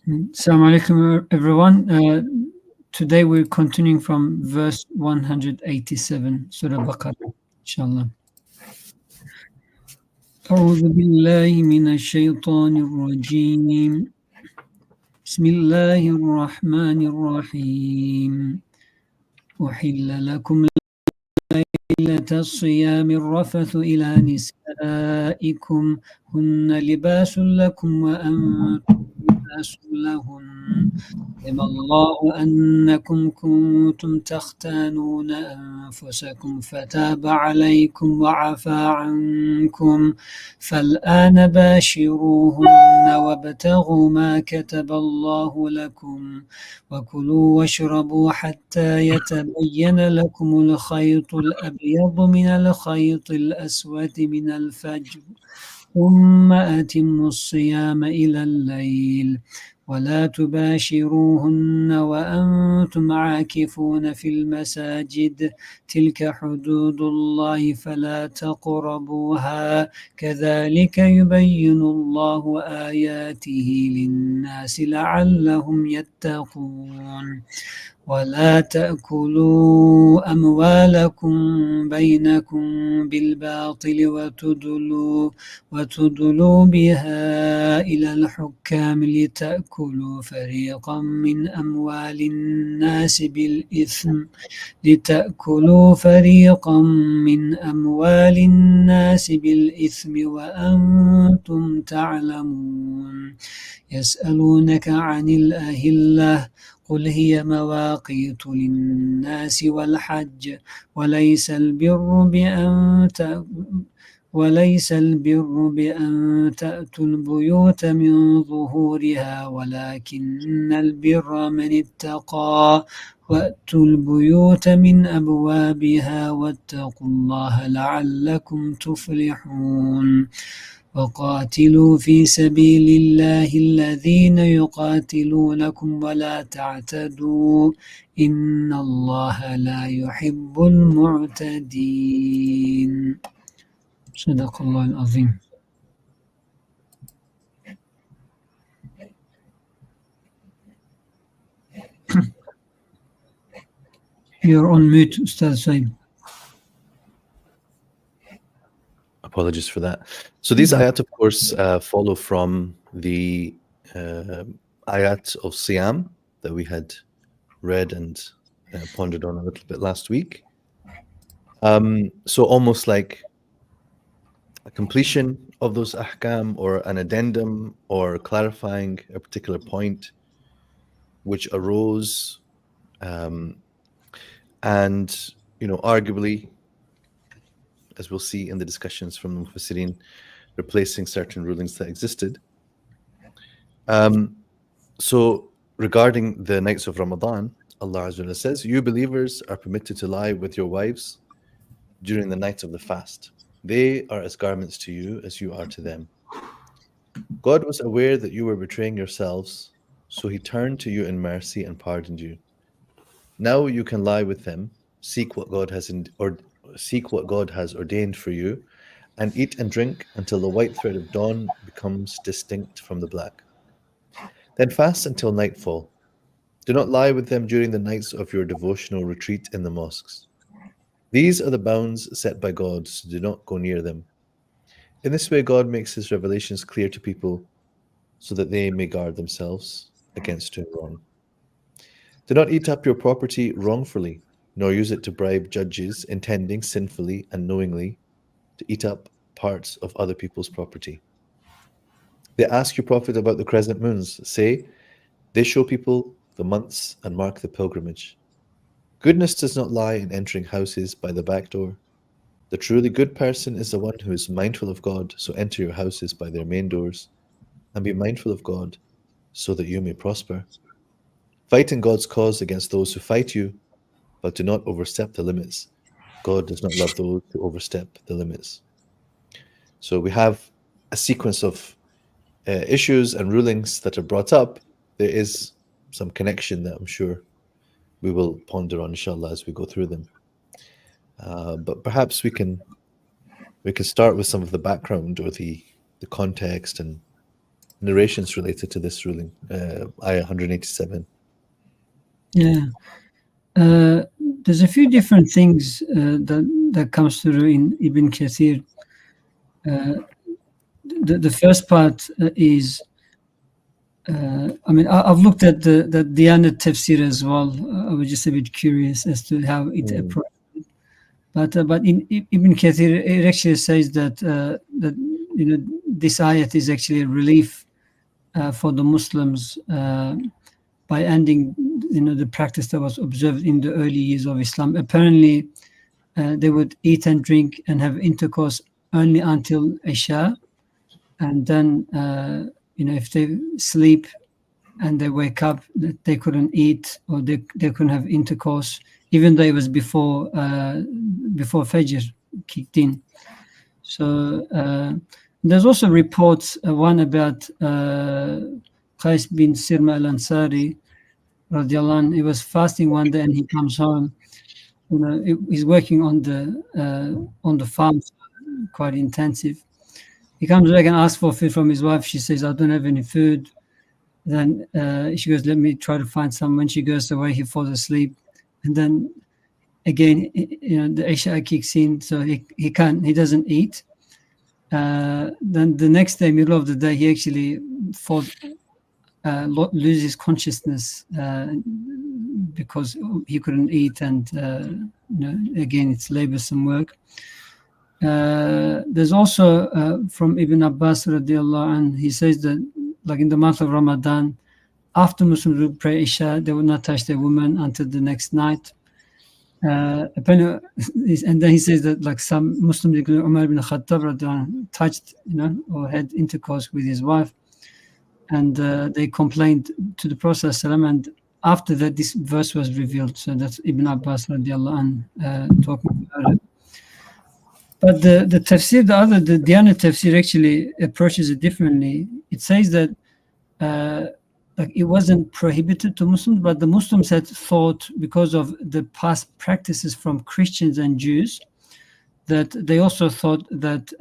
Assalamu alaikum, everyone. Today we're continuing from verse 187, Surah Baqarah, inshallah. أعوذ بالله من الشيطان الرجيم. بسم الله الرحمن الرحيم. أحل لكم ليلة الصيام الرفث إلى نسائكم هن لباس لكم وأنتم لباس لهن علم الله أنكم كنتم تختانون أنفسكم فتاب عليكم وعفى عنكم فالآن باشروهن وابتغوا ما كتب الله لكم وكلوا واشربوا حتى يتبين لكم الخيط الأبيض من الخيط الأسود من الفجر ثم أتموا الصيام إلى الليل ولا تباشروهن وأنتم عاكفون في المساجد تلك حدود الله فلا تقربوها كذلك يبين الله آياته للناس لعلهم يتقون ولا تأكلوا أموالكم بينكم بالباطل وتدلوا بها إلى الحكام لتأكلوا فريقا من أموال الناس بالإثم وأنتم تعلمون يسألونك عن الأهلة قل هي مواقيت للناس والحج وليس البر بأن تأتوا البيوت من ظهورها ولكن البر من اتقى وأتوا البيوت من أبوابها واتقوا الله لعلكم تفلحون وقاتلوا في سبيل الله الذين يقاتلونكم ولا تعتدوا إن الله لا يحب المعتدين صدق الله العظيم. You're on mute, Ustadh Saeed. Apologies for that. So these ayat, of course, follow from the ayat of Siyam that we had read and pondered on a little bit last week. So almost like a completion of those ahkam or an addendum or clarifying a particular point which arose and, arguably, as we'll see in the discussions from the Mufassirin, replacing certain rulings that existed. So regarding the nights of Ramadan, Allah Azza wa Jalla says, you believers are permitted to lie with your wives during the nights of the fast. They are as garments to you as you are to them. God was aware that you were betraying yourselves, so he turned to you in mercy and pardoned you. Now you can lie with them, seek what God has ordained for you, and eat and drink until the white thread of dawn becomes distinct from the black. Then fast until nightfall. Do not lie with them during the nights of your devotional retreat in the mosques. These are the bounds set by God, so do not go near them. In this way, God makes his revelations clear to people so that they may guard themselves against doing wrong. Do not eat up your property wrongfully, nor use it to bribe judges, intending sinfully and knowingly to eat up parts of other people's property. They ask your Prophet about the crescent moons. Say, they show people the months and mark the pilgrimage. Goodness does not lie in entering houses by the back door. The truly good person is the one who is mindful of God, so enter your houses by their main doors, and be mindful of God, so that you may prosper. Fight in God's cause against those who fight you, but do not overstep the limits. God does not love those who overstep the limits. So we have a sequence of issues and rulings that are brought up. There is some connection that I'm sure we will ponder on, inshallah, as we go through them. But perhaps we can start with some of the background or the context and narrations related to this ruling, ayah 187. Yeah. There's a few different things that comes through in Ibn Kathir. The first part is, I mean, I've looked at the Diyanat tafsir as well. I was just a bit curious as to how it approached it. But in Ibn Kathir, it actually says that that this ayat is actually a relief for the Muslims by ending the practice that was observed in the early years of Islam. Apparently, they would eat and drink and have intercourse only until Isha, and then if they sleep and they wake up, that they couldn't eat or they couldn't have intercourse, even though it was before Fajr kicked in. So there's also reports, one about Qais bin Sirma al-Ansari, radiallahu anh. He was fasting one day and he comes home. He's working on the farm, quite intensive. He comes back and asks for food from his wife. She says, "I don't have any food." Then she goes, "Let me try to find some." When she goes away, he falls asleep, and then again, the Isha kicks in, so he doesn't eat. Then the next day, middle of the day, he actually loses consciousness because he couldn't eat, and again, it's laborsome work. There's also from Ibn Abbas radiallahu anh, he says that like in the month of Ramadan, after Muslims would pray Isha, they would not touch their woman until the next night. And then he says that like some Muslims, including Umar ibn Khattab radiallahu anh, touched or had intercourse with his wife, and they complained to the Prophet ﷺ, and after that this verse was revealed. So that's Ibn Abbas radiallahu anh talking about it. But the tafsir, the Diyanat tafsir actually approaches it differently. It says that like it wasn't prohibited to Muslims, but the Muslims had thought, because of the past practices from Christians and Jews, that they also thought that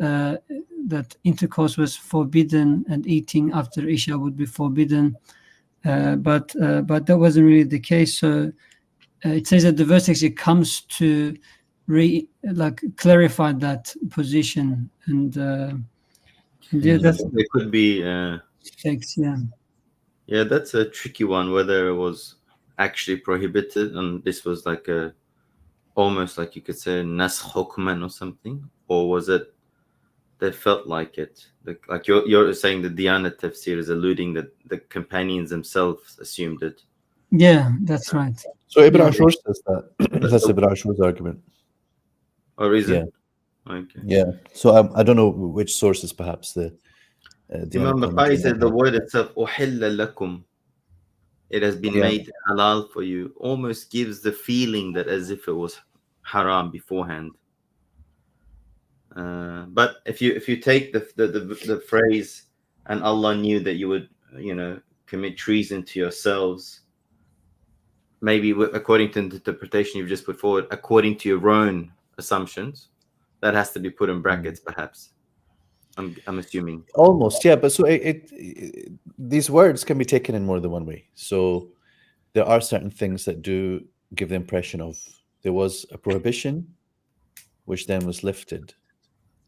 that intercourse was forbidden and eating after Isha would be forbidden. But that wasn't really the case. So it says that the verse actually comes to clarify that position, and yeah, that's There could be yeah, that's a tricky one, whether it was actually prohibited and this was like almost like you could say nas hukman or something, or was it they felt like it, like you're saying the Diyanat tafsir is alluding that the companions themselves assumed it. Yeah, that's right. So Ibn Ashur says that. That's Ibn Ashur's argument. Or is it? Yeah. Okay. Yeah. So I don't know which sources, perhaps the Imam Bukhari said the word itself, uhilla lakum, it has been made halal for you, almost gives the feeling that as if it was haram beforehand. But if you take the phrase, and Allah knew that you would commit treason to yourselves, maybe according to the interpretation you've just put forward, according to your own assumptions, that has to be put in brackets, perhaps. I'm assuming. Almost, yeah. But so these words can be taken in more than one way. So there are certain things that do give the impression of there was a prohibition, which then was lifted.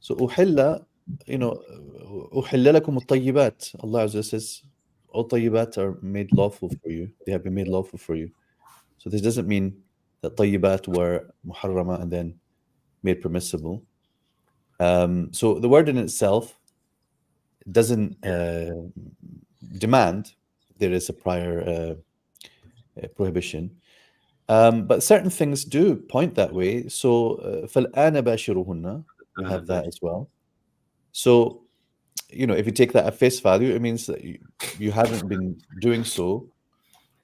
So uhilla, uhilla lakum at-tayyibat. Allah Azza says all tayyibat are made lawful for you. They have been made lawful for you. So this doesn't mean that tayyibat were muharrama and then made permissible. So the word in itself doesn't demand there is a prior prohibition, but certain things do point that way. So فَالْآنَ بَاشِرُهُنَّ, you have that as well. So if you take that at face value, it means that you haven't been doing so.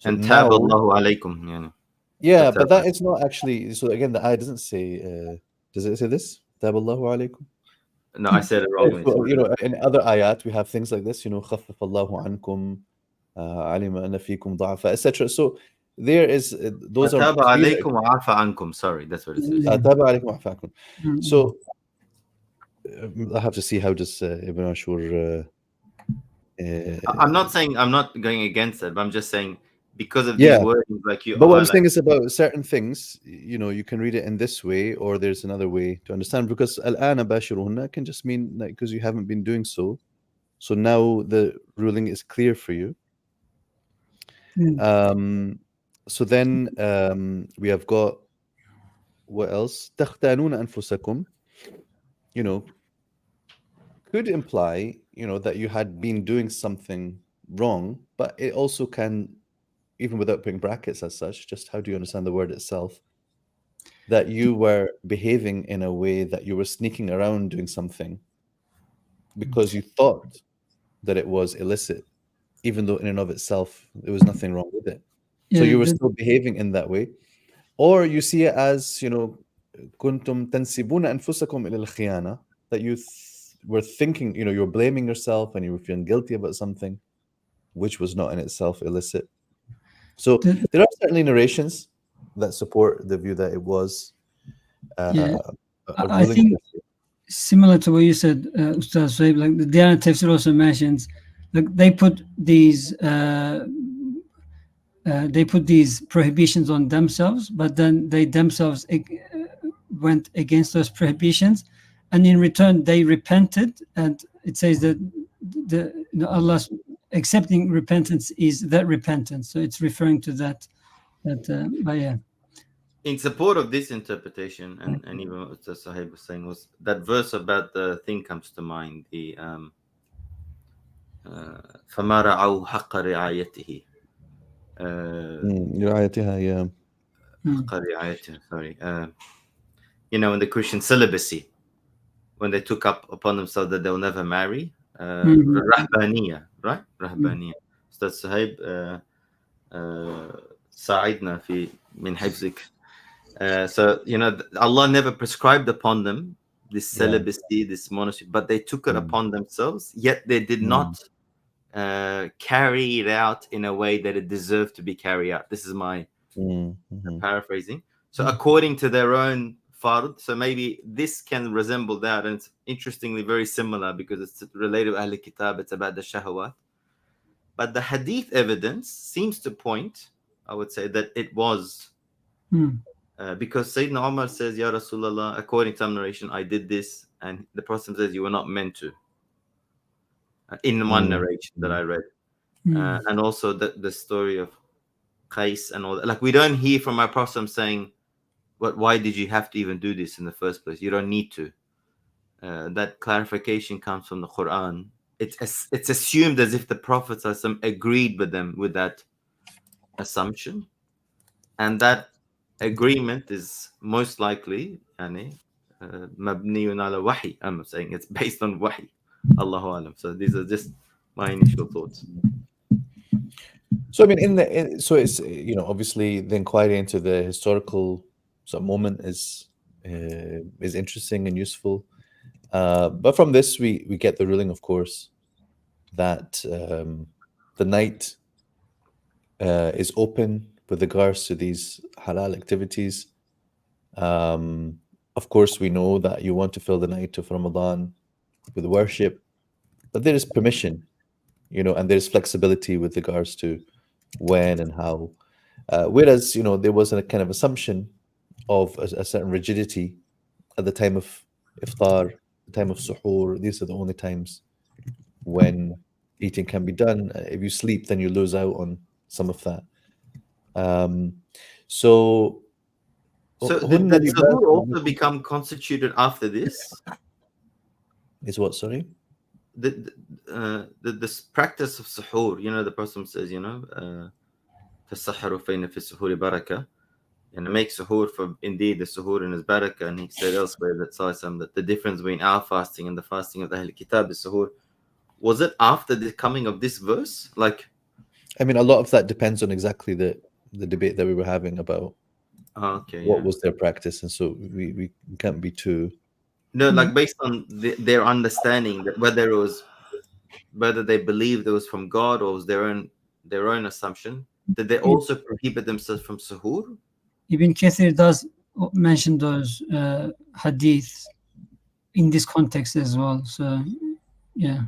And tab Allahu alaykum. Yeah, but that is not actually. So again, the ayah doesn't say. Does it say this? Tab Allahu alaykum. No, I said it wrongly. So, in other ayat, we have things like this. خفف الله عنكم, علم أن فيكم ضعفا, etc. So there is those are. Taba alaykum wa afa ankum. Sorry, that's what it says. Taba alaykum wa afa ankum. So I have to see how does Ibn Ashur I'm not saying I'm not going against it, but I'm just saying because of Yeah. these wordings, like you But are what I'm like, saying is about certain things, you can read it in this way, or there's another way to understand. Because al-ana bashiruhunna can just mean like because you haven't been doing so. So now the ruling is clear for you. So then we have got what else? تختانون أنفسكم, could imply, that you had been doing something wrong, but it also can, even without putting brackets as such, just how do you understand the word itself? That you were behaving in a way that you were sneaking around doing something because you thought that it was illicit, even though in and of itself there was nothing wrong with it. So you were still behaving in that way. Or you see it as, كنتم تنسبون أنفسكم إلى الخيانة, that you were thinking, you're blaming yourself and you were feeling guilty about something which was not in itself illicit. So there are certainly narrations that support the view that it was I think similar to what you said, Ustadh Sohaib, like the Diyanat Tafsir also mentions, like they put these prohibitions on themselves, but then they themselves went against those prohibitions, and in return they repented, and it says that Allah's accepting repentance is that repentance. So it's referring to that. But yeah. In support of this interpretation, and even what the Sahib was saying, was that verse about the thing comes to mind, the فَمَا رَعَوْا حَقَّ رِعَايَتِهِ رعايتها, yeah. Sorry. In the Christian celibacy, when they took up upon themselves that they'll never marry, Rahbaniya, right? Rahbaniya. Ustadh Sohaib, ساعدنا في من حفظك. So Allah never prescribed upon them this celibacy, this monastery, but they took it upon themselves, yet they did not carry it out in a way that it deserved to be carried out. This is my paraphrasing. So according to their own fard, so maybe this can resemble that, and it's interestingly very similar because it's related to Ahl Kitab, it's about the shahawat. But the hadith evidence seems to point, I would say, that it was because Sayyidina Umar says, Ya Rasulullah, according to some narration, I did this, and the Prophet says you were not meant to. In one narration that I read. And also the story of Qais and all that. Like, we don't hear from our Prophet saying, why did you have to even do this in the first place? You don't need to. That clarification comes from the Qur'an. It's assumed as if the Prophets agreed with them with that assumption. And that agreement is most likely mabniyun ala wahi. I'm saying it's based on wahi. Allahu alam. So these are just my initial thoughts. So I mean, so it's obviously the inquiry into the historical moment is interesting and useful. But from this, we get the ruling, of course, that the night is open with regards to these halal activities. Of course, we know that you want to fill the night of Ramadan with worship, but there is permission, and there's flexibility with regards to when and how. Whereas, there was a kind of assumption of a certain rigidity at the time of iftar, the time of suhoor. These are the only times when eating can be done. If you sleep, then you lose out on some of that. So did the suhoor also become constituted after this? Is what, sorry? This practice of suhoor, the Prophet says, فَالسَّحَرُ فَإِنَّ فِي السُّحُورِ بَرَكَةً, and make suhoor, for indeed the suhoor in his barakah. And he said elsewhere that the difference between our fasting and the fasting of the Ahl Kitab is suhoor. Was it after the coming of this verse? A lot of that depends on exactly the debate that we were having about what was their practice, and so we can't be too. No, based on their understanding that whether they believed it was from God or was their own assumption, did they also prohibit themselves from suhoor? Ibn Kathir does mention those hadiths in this context as well. So, yeah.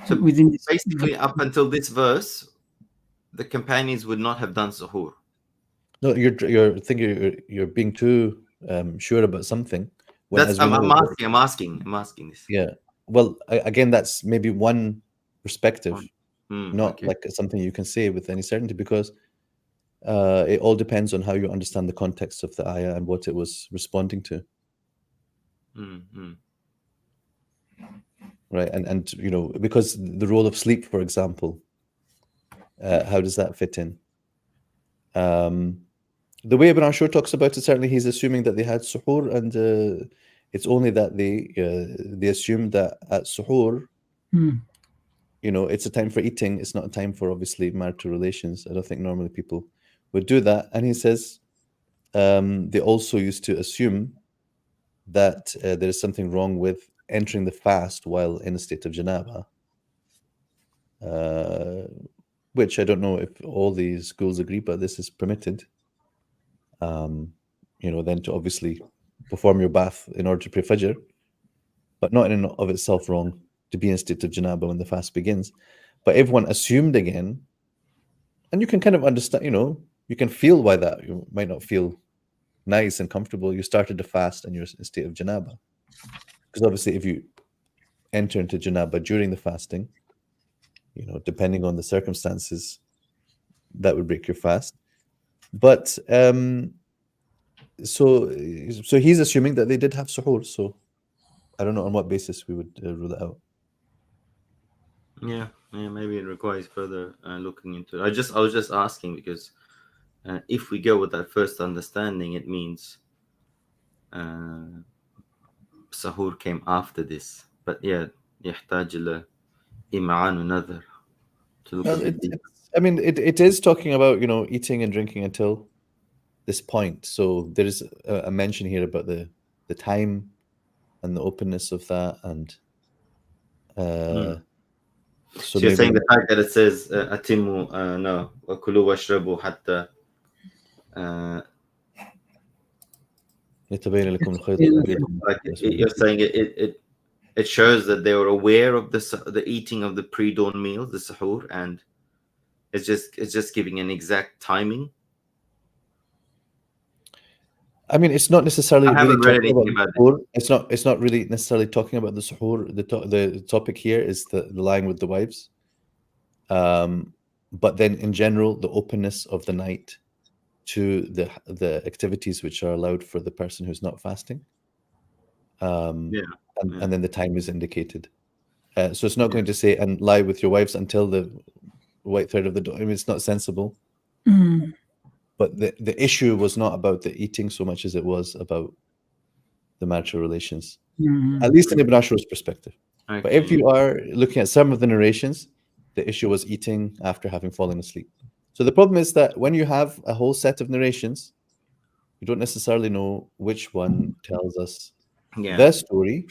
So within this. basically, up until this verse, the companions would not have done suhoor. No, you're being too sure about something. When, That's as we know, I'm asking this. yeah. Well, again, that's maybe one perspective, not Okay. like something you can say with any certainty, because it all depends on how you understand the context of the ayah and what it was responding to. Right, and you know, because the role of sleep, for example, how does that fit in? The way Ibn Ashur talks about it, certainly he's assuming that they had suhoor, and it's only that they assumed that at suhoor, you know, it's a time for eating. It's not a time for obviously marital relations. I don't think normally people would do that. And he says they also used to assume that there is something wrong with entering the fast while in a state of janaba, which I don't know if all these schools agree, but this is permitted. You know, then to obviously perform your bath in order to pray Fajr, but not in and of itself wrong to be in a state of janaba when the fast begins. But everyone assumed again, and you can kind of understand, you know, you can feel why that you might not feel nice and comfortable. You started the fast and you're in a state of janaba, because obviously if you enter into janaba during the fasting, you know, depending on the circumstances, that would break your fast. But so he's assuming that they did have suhoor. So I don't know on what basis we would rule it out. Yeah, maybe it requires further looking into it. I was just asking because if we go with that first understanding, it means sahur came after this. But yeah, يحتاج إلى إمعان ونظر to look at it. I mean, it is talking about, you know, eating and drinking until this point. So there is a mention here about the time and the openness of that, and so you're saying the fact that it says atimu no وكلوا واشربوا حتى يتبين لكم الخيط like you're saying it shows that they were aware of the eating of the pre-dawn meal, the sahur, and it's just giving an exact timing. I mean, it's not necessarily really talking about suhoor. It's not really necessarily talking about the suhoor. The topic here is the lying with the wives. But then in general, the openness of the night to the activities which are allowed for the person who's not fasting. And then the time is indicated. So it's not going to say and lie with your wives until the white thread of the dawn. I mean, it's not sensible. But the issue was not about the eating so much as it was about the marital relations, at least in Ibn Ashur's perspective. Okay. But if you are looking at some of the narrations, the issue was eating after having fallen asleep. So the problem is that when you have a whole set of narrations, you don't necessarily know which one tells us the story,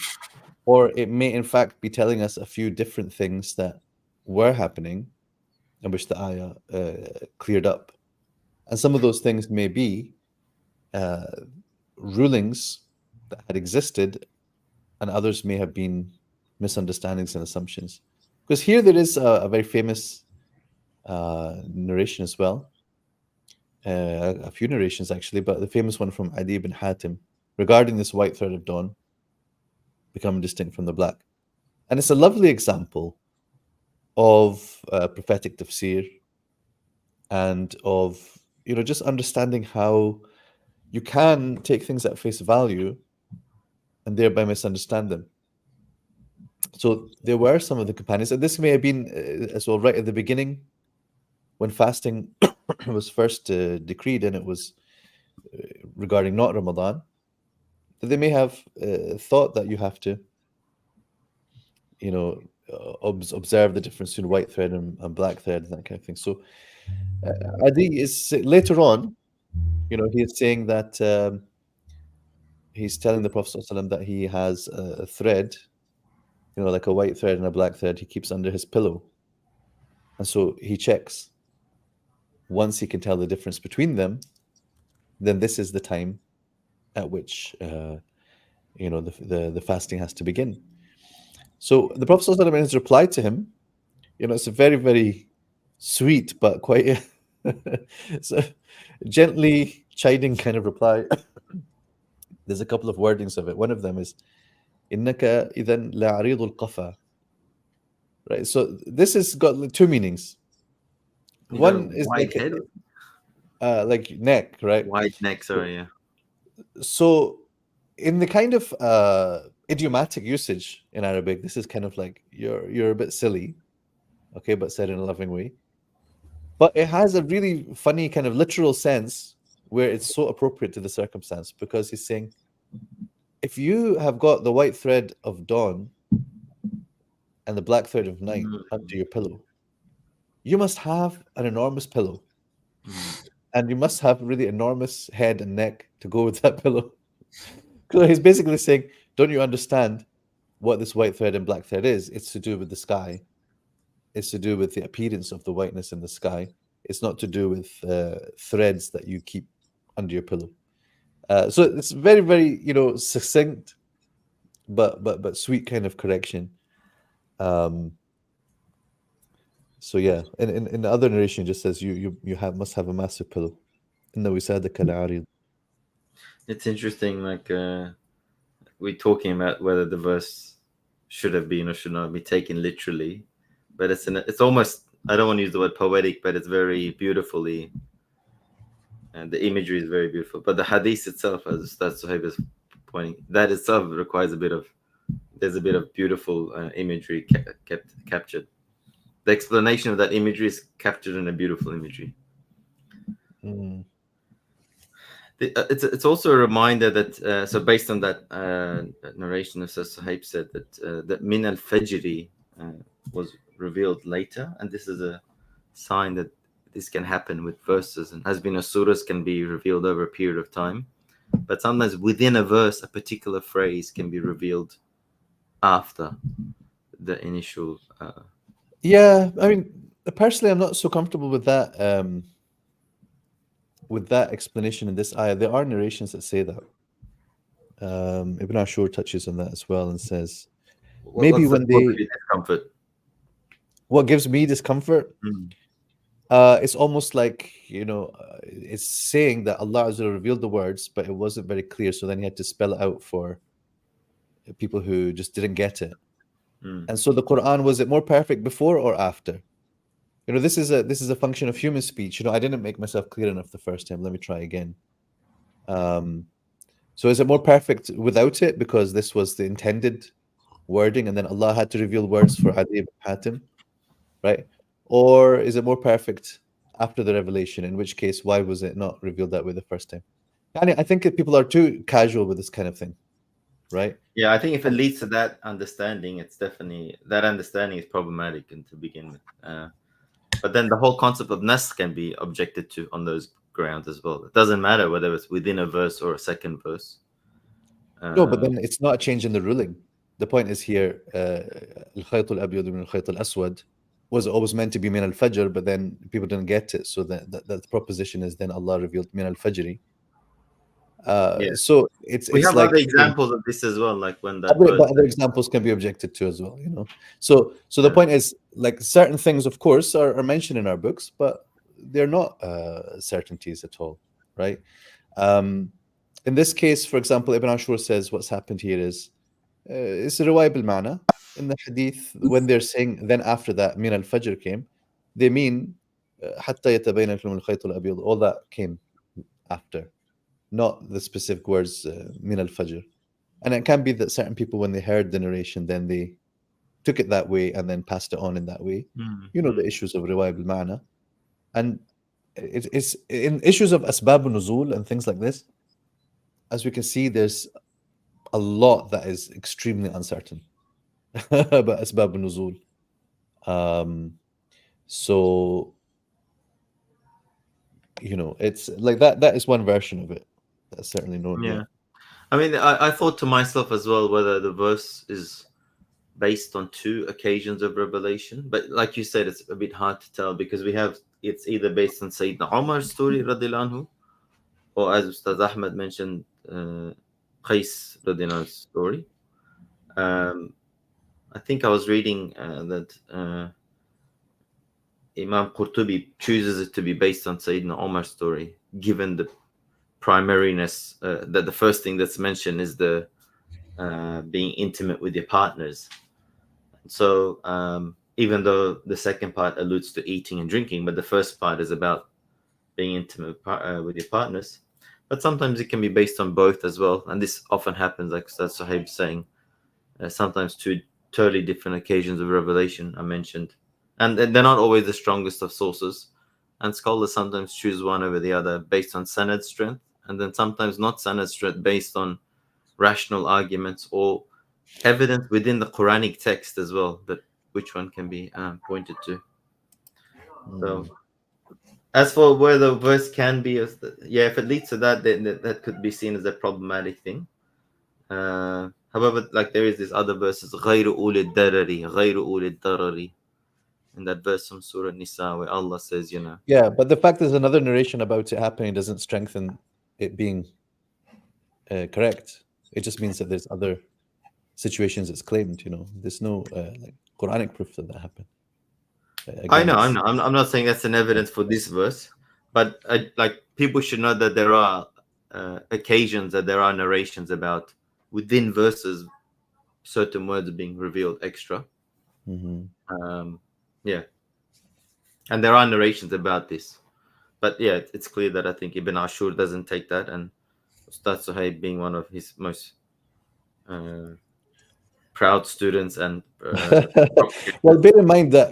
or it may in fact be telling us a few different things that were happening and which the ayah cleared up. And some of those things may be rulings that had existed, and others may have been misunderstandings and assumptions. Because here there is a very famous narration as well, a few narrations actually, but the famous one from Adi ibn Hatim regarding this white thread of dawn becoming distinct from the black. And it's a lovely example of prophetic tafsir and of, you know, just understanding how you can take things at face value and thereby misunderstand them. So there were some of the companions, and this may have been as well right at the beginning when fasting was first decreed, and it was regarding not Ramadan, that they may have thought that you have to, you know, observe the difference between white thread and black thread and that kind of thing. So Adi is later on, you know, he is saying that he's telling the Prophet ﷺ that he has a thread, you know, like a white thread and a black thread he keeps under his pillow. And so he checks. Once he can tell the difference between them, then this is the time at which, you know, the fasting has to begin. So the Prophet ﷺ in his reply to him It's a very, very sweet but quite so gently chiding kind of reply. There's a couple of wordings of it. One of them is إنك إذا لعريض القفا. Right. So this has got two meanings. You got a One is wide head, like neck, right? wide neck. Sorry, yeah. So in the kind of idiomatic usage in Arabic, this is kind of like you're a bit silly, okay, but said in a loving way. But it has a really funny kind of literal sense where it's so appropriate to the circumstance, because he's saying, if you have got the white thread of dawn and the black thread of night under your pillow, you must have an enormous pillow. And you must have really enormous head and neck to go with that pillow. So he's basically saying, don't you understand what this white thread and black thread is? It's to do with the sky. It's to do with the appearance of the whiteness in the sky. It's not to do with threads that you keep under your pillow. So it's very, very, succinct, but sweet kind of correction. So yeah, in the other narration, it just says you must have a massive pillow. إنه وسادك العريض. It's interesting. Like we're talking about whether the verse should have been or should not be taken literally, but it's almost, I don't want to use the word poetic, but it's very beautifully, and the imagery is very beautiful. But the hadith itself, as Ustadh Sohaib is pointing, that itself requires there's a bit of beautiful imagery captured. The explanation of that imagery is captured in a beautiful imagery. It's also a reminder that so based on that narration, Ustadh Sohaib said that Min al-Fajri was revealed later, and this is a sign that this can happen with verses, and has been surahs can be revealed over a period of time, but sometimes within a verse a particular phrase can be revealed after the initial Yeah, I mean, personally, I'm not so comfortable with that explanation in this ayah. There are narrations that say that. Ibn Ashur touches on that as well and says, maybe when discomfort. What gives me discomfort? It's almost like, it's saying that Allah Azza wa Jalla revealed the words, but it wasn't very clear, so then he had to spell it out for people who just didn't get it. And so the Quran, was it more perfect before or after? This is a function of human speech. I didn't make myself clear enough the first time. Let me try again. So is it more perfect without it because this was the intended wording, and then Allah had to reveal words for Adi ibn Hatim, right? Or is it more perfect after the revelation? In which case, why was it not revealed that way the first time? I think people are too casual with this kind of thing, right? Yeah, I think if it leads to that understanding, it's definitely, that understanding is problematic and to begin with. But then the whole concept of nas can be objected to on those grounds as well. It doesn't matter whether it's within a verse or a second verse. No, but then it's not a change in the ruling. The point is here, al-khayt al-abyad min al-khayt al-aswad was always meant to be min al-fajr, but then people didn't get it. So that proposition is then Allah revealed min al-fajri. So we have like other examples of this as well, like when that other examples can be objected to as well, So the point is, like, certain things, of course, are mentioned in our books, but they're not certainties at all, right? In this case, for example, Ibn Ashur says what's happened here is it's a riwayah bil ma'na. In the hadith, when they're saying then after that min al-fajr came, they mean hatta yatabayna lakum al-khayt al-abyad. All that came after, not the specific words min al-fajr. And it can be that certain people, when they heard the narration, then they took it that way and then passed it on in that way. The issues of riwayah bil ma'na. And it's in issues of asbab nuzul and things like this, as we can see, there's a lot that is extremely uncertain about asbab nuzul. So it's like that is one version of it that's certainly known. Yeah. I mean, I thought to myself as well whether the verse is based on two occasions of revelation, but like you said, it's a bit hard to tell because it's either based on Sayyidina Umar's story radiallahu anhu, or as Ustadh Ahmet mentioned, Qais radiallahu anhu's story. I think I was reading that Imam Qurtubi chooses it to be based on Sayyidina Omar's story, given the primariness, that the first thing that's mentioned is the being intimate with your partners. So even though the second part alludes to eating and drinking, but the first part is about being intimate with your partners. But sometimes it can be based on both as well, and this often happens, like Ustadh Sohaib saying, sometimes two totally different occasions of revelation are mentioned, and they're not always the strongest of sources, and scholars sometimes choose one over the other based on sanad strength, and then sometimes not sanad strength based on rational arguments or evidence within the Quranic text as well, that which one can be pointed to. So as for where the verse can be, if it leads to that, then that could be seen as a problematic thing. However, like there is this other verses, غَيْرُ أُولِي الدَّرَرِ غَيْرُ أُولِي الدَّرَرِ, in that verse from Surah Nisa where Allah says, Yeah, but the fact there's another narration about it happening doesn't strengthen it being correct. It just means that there's other situations it's claimed. There's no like Quranic proof that happened. I know. I'm not saying that's an evidence for this verse, but like people should know that there are occasions that there are narrations about within verses certain words being revealed extra. Yeah, and there are narrations about this, but yeah, it's clear that I think Ibn Ashur doesn't take that, and Ustadh Sohaib being one of his most proud students and well, bear in mind that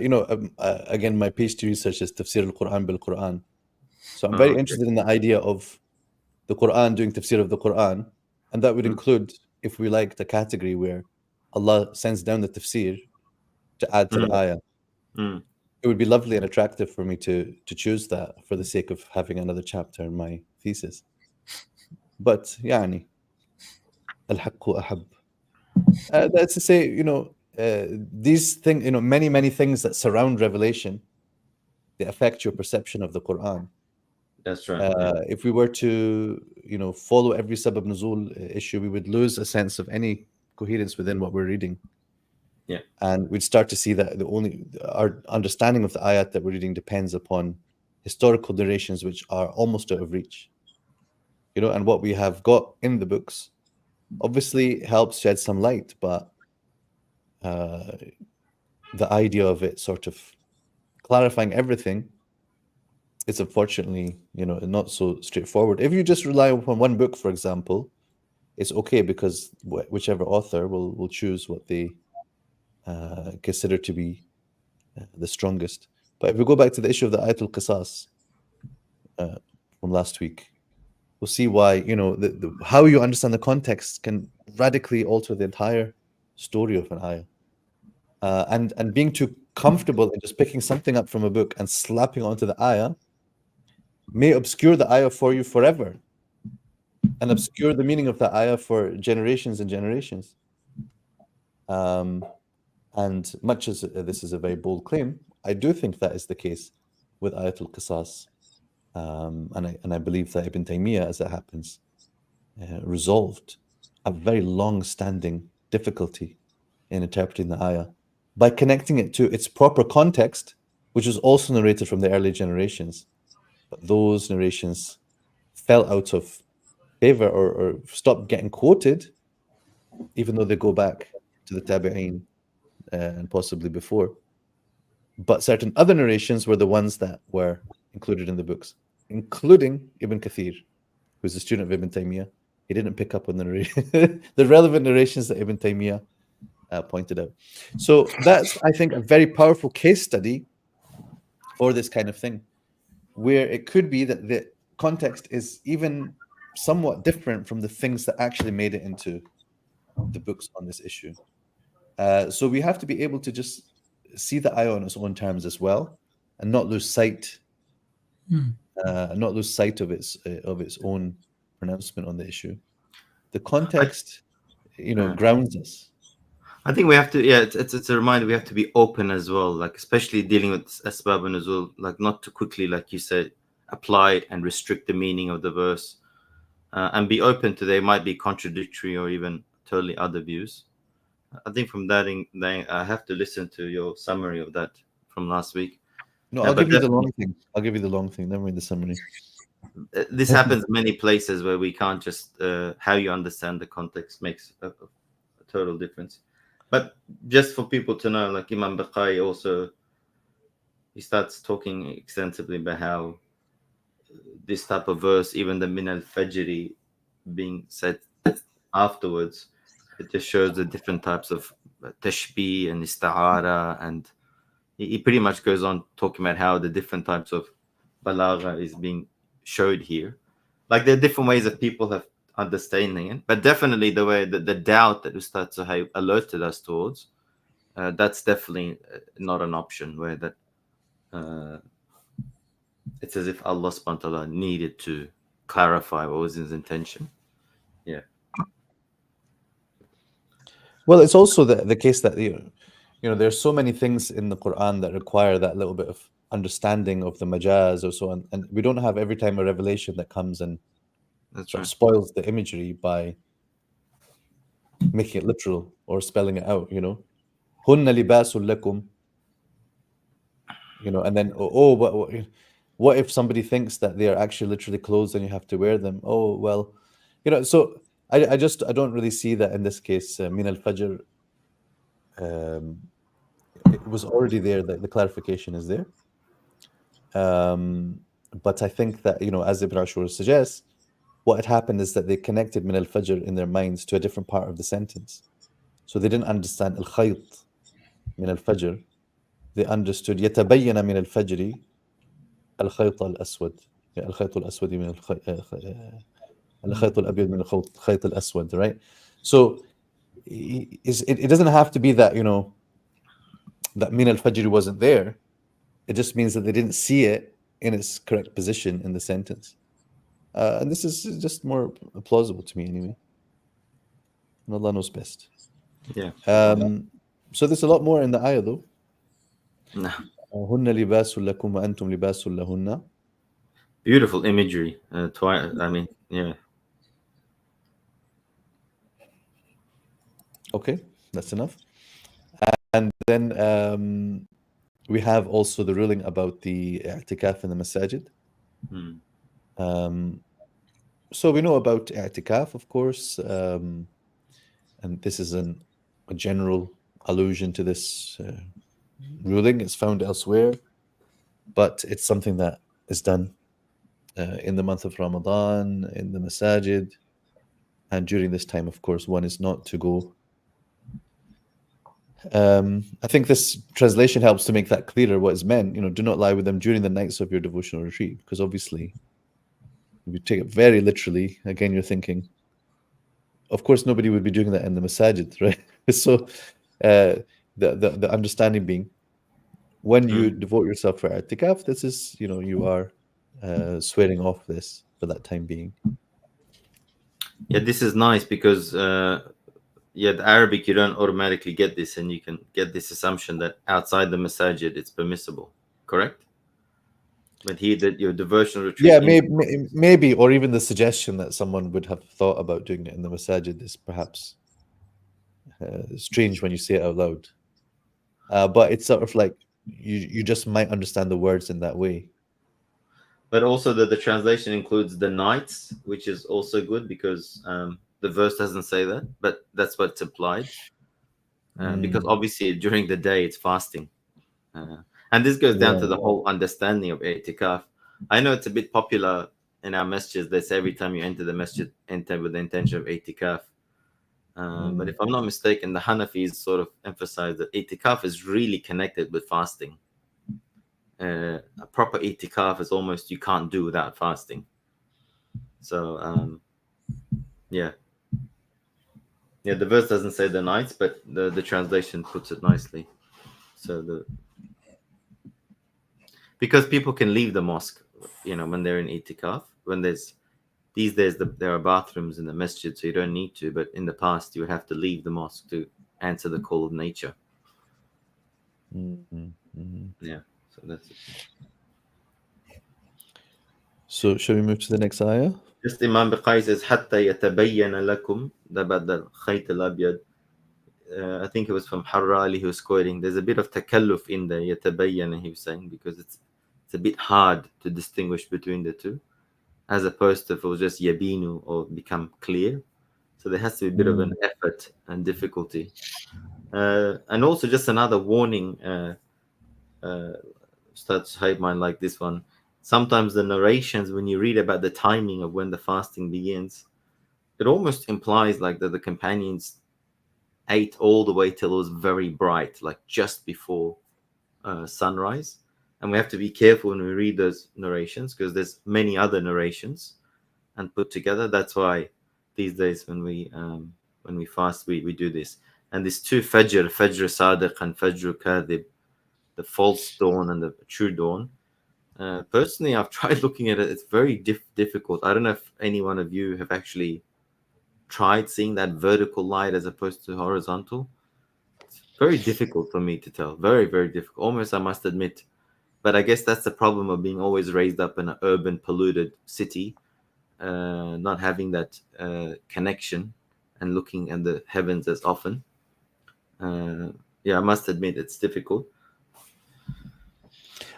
again, my PhD research is tafsir al-Quran bil-Quran, so I'm very interested in the idea of the Quran doing tafsir of the Quran, and that would include, if we like, the category where Allah sends down the tafsir to add to the ayah. It would be lovely and attractive for me to choose that for the sake of having another chapter in my thesis. But yani al-haqqu ahab. That's to say, these things, many things that surround revelation, they affect your perception of the Quran. That's right. If we were to, follow every sabab nuzul issue, we would lose a sense of any coherence within what we're reading. Yeah. And we'd start to see that our understanding of the ayat that we're reading depends upon historical narrations which are almost out of reach. And what we have got in the books obviously helps shed some light, but the idea of it sort of clarifying everything is unfortunately, not so straightforward. If you just rely upon one book, for example, it's okay because whichever author will choose what they consider to be the strongest. But if we go back to the issue of the Ayatul Qisas from last week, we'll see why, how you understand the context can radically alter the entire story of an ayah. And being too comfortable in just picking something up from a book and slapping onto the ayah may obscure the ayah for you forever and obscure the meaning of the ayah for generations and generations. And much as this is a very bold claim, I do think that is the case with Ayatul Qisas. And I believe that Ibn Taymiyyah, as it happens, resolved a very long-standing difficulty in interpreting the ayah by connecting it to its proper context, which was also narrated from the early generations. But those narrations fell out of favor or stopped getting quoted, even though they go back to the Tabi'een and possibly before. But certain other narrations were the ones that were included in the books, including Ibn Kathir, who's a student of Ibn Taymiyyah. He didn't pick up on the relevant narrations that Ibn Taymiyyah pointed out. So that's, I think, a very powerful case study for this kind of thing, where it could be that the context is even somewhat different from the things that actually made it into the books on this issue. So we have to be able to just see the ayah on its own terms as well, and not lose sight, of its own pronouncement on the issue. The context, grounds us. I think we have to, it's a reminder we have to be open as well, like especially dealing with asbab and nuzul, like not to quickly, like you said, apply it and restrict the meaning of the verse, and be open to they might be contradictory or even totally other views. I think from that, I have to listen to your summary of that from last week. No, Yeah, I'll but give you the long thing. I'll give you the long thing. Never mind the summary. this happens many places where we can't just how you understand the context makes a total difference. But just for people to know, like Imam Baqai also, he starts talking extensively about how this type of verse, even the min al-fajri being said afterwards, it just shows the different types of tashbih and ista'ara, and he pretty much goes on talking about how the different types of balagha is being showed here. Like there are different ways that people have understanding it, but definitely the way that the doubt that Ustadh Sohaib alerted us towards, that's definitely not an option where that it's as if Allah subhanahu wa ta'ala needed to clarify what was his intention. Yeah. Well, it's also the case that there's so many things in the Quran that require that little bit of understanding of the majaz or so on, and we don't have every time a revelation that comes and That's sort right. of spoils the imagery by making it literal or spelling it out. Hunna libasul lakum. And then what if somebody thinks that they are actually literally clothes and you have to wear them? Oh well, so I don't really see that in this case. Min al fajr, it was already there. The clarification is there. But I think that as Ibn Ashur suggests, what had happened is that they connected min al fajr in their minds to a different part of the sentence, so they didn't understand al khayt min al fajr. They understood يتبين من الفجر الخيط الأسود الخيط الأسود من الخيط الأبيض من الخيط الأسود, right? So it doesn't have to be that that min al-fajr wasn't there. It just means that they didn't see it in its correct position in the sentence, and this is just more plausible to me anyway. And Allah knows best. Yeah. So there's a lot more in the ayah though. No. هن لباس لكم وأنتم لباس لهن. Beautiful imagery. I mean, yeah. Okay, that's enough. And then we have also the ruling about the i'tikaf in the masajid. So we know about i'tikaf, of course, and this is a general allusion to this ruling. It's found elsewhere, but it's something that is done in the month of Ramadan, in the masajid, and during this time, of course, one is not to go. I think this translation helps to make that clearer what is meant. Do not lie with them during the nights of your devotional retreat, because obviously, if you take it very literally, again, you're thinking, of course, nobody would be doing that in the masajid, right? So, the understanding being, when you devote yourself for i'tikaf, this is, you are swearing off this for that time being. Yeah, this is nice because the Arabic, you don't automatically get this, and you can get this assumption that outside the masajid it's permissible, correct? But here, that your devotional retreat, Yeah, maybe, or even the suggestion that someone would have thought about doing it in the masajid is perhaps strange when you say it out loud. But it's sort of like you just might understand the words in that way. But also the translation includes the nights, which is also good because the verse doesn't say that, but that's what's implied. Because obviously during the day it's fasting. And this goes down to the whole understanding of i'tikaf. I know it's a bit popular in our masjids. They say every time you enter the masjid, enter with the intention of i'tikaf. But if I'm not mistaken, the Hanafis sort of emphasize that i'tikaf is really connected with fasting. A proper i'tikaf is almost you can't do without fasting. So yeah, the verse doesn't say the nights, but the translation puts it nicely. So because people can leave the mosque, when they're in i'tikaf. When these days there are bathrooms in the masjid, so you don't need to. But in the past, you would have to leave the mosque to answer the call of nature. Yeah, so that's it. So shall we move to the next ayah? Just Imam Baqai says, حتى يتبين لكم, the khayt al-abyad. I think it was from Harrali who was quoting. There's a bit of takalluf in there. Yatabayyana, he was saying, because it's a bit hard to distinguish between the two, as opposed to if it was just yabinu or become clear. So there has to be a bit of an effort and difficulty. And also just another warning, Ustadh Sohaib might like this one. Sometimes the narrations, when you read about the timing of when the fasting begins, it almost implies like that the companions ate all the way till it was very bright, like just before sunrise. And we have to be careful when we read those narrations, because there's many other narrations and put together. That's why these days when we fast, we do this. And these two Fajr Sadeq and Fajr Kadhib, the false dawn and the true dawn. Personally, I've tried looking at it. It's very difficult. I don't know if any one of you have actually tried seeing that vertical light as opposed to horizontal. It's very difficult for me to tell. Very, very difficult. Almost, I must admit. But I guess that's the problem of being always raised up in an urban, polluted city, not having that connection and looking at the heavens as often. Yeah, I must admit it's difficult.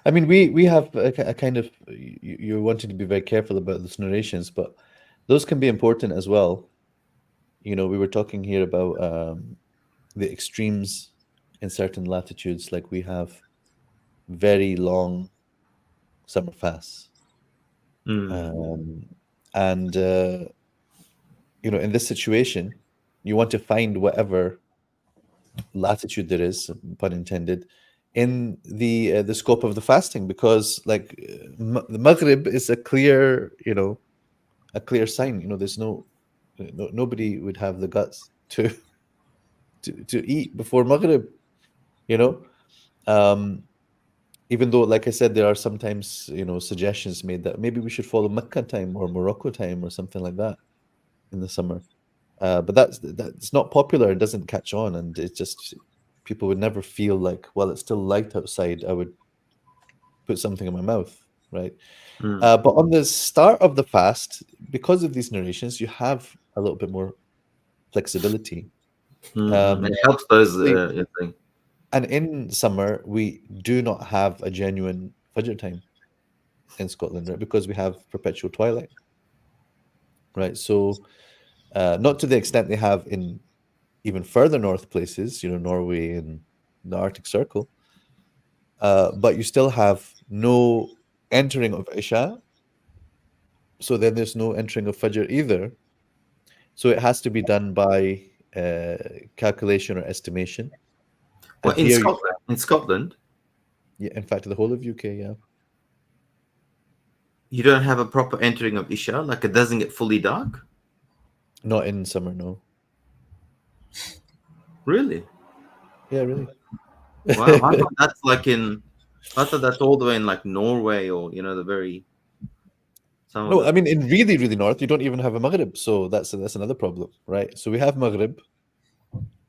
I mean, we have a kind of, you're wanting to be very careful about those narrations, but those can be important as well. You know, we were talking here about the extremes in certain latitudes, like we have very long summer fasts. And, you know, in this situation, you want to find whatever latitude there is, pun intended, in the scope of the fasting, because like the Maghrib is a clear, you know, a clear sign. You know, there's nobody would have the guts to eat before Maghrib, you know. Even though, like I said, there are sometimes, you know, suggestions made that maybe we should follow Mecca time or Morocco time or something like that in the summer. But that's not popular. It doesn't catch on, and it just, people would never feel like, well, it's still light outside, I would put something in my mouth, right? But on the start of the fast, because of these narrations, you have a little bit more flexibility. It helps those thing. And in summer, we do not have a genuine Fajr time in Scotland, right? Because we have perpetual twilight, right? So not to the extent they have in even further north places, you know, Norway and the Arctic Circle, but you still have no entering of Isha, so then there's no entering of Fajr either. So it has to be done by calculation or estimation. Well, in Scotland, yeah, in fact, the whole of UK, yeah, you don't have a proper entering of Isha, like it doesn't get fully dark. Not in summer, no. Really? Yeah, really. Wow, I thought that's like I thought that's all the way in like Norway, or you know, the very. No, I mean in really, really north, you don't even have a Maghrib, so that's another problem, right? So we have Maghrib,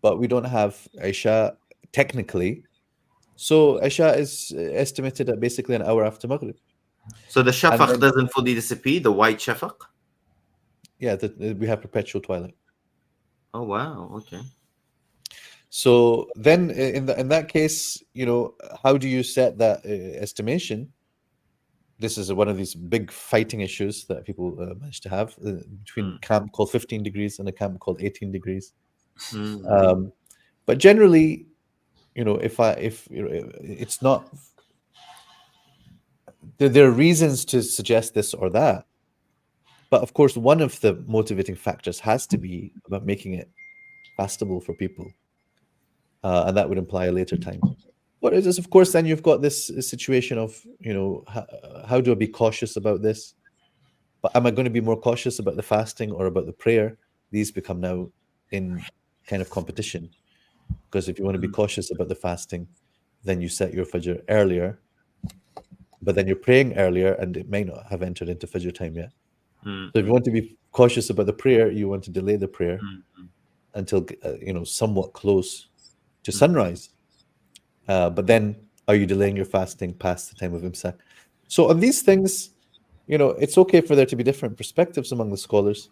but we don't have Isha technically. So Isha is estimated at basically an hour after Maghrib. So the Shafaq doesn't fully disappear, the white Shafaq? Yeah, we have perpetual twilight. Oh wow, okay. So then in that case, you know, how do you set that estimation? This is one of these big fighting issues that people manage to have between a camp called 15 degrees and a camp called 18 degrees. But generally, you know, if you know, it's not, there are reasons to suggest this or that, but of course, one of the motivating factors has to be about making it fastable for people, and that would imply a later time. What is this? Of course, then you've got this situation of, you know, how do I be cautious about this? But am I going to be more cautious about the fasting or about the prayer? These become now in kind of competition, because if you want to be cautious about the fasting, then you set your Fajr earlier, but then you're praying earlier and it may not have entered into Fajr time yet. So if you want to be cautious about the prayer, you want to delay the prayer until you know, somewhat close to sunrise. But then are you delaying your fasting past the time of Imsak? So on these things, you know, it's okay for there to be different perspectives among the scholars.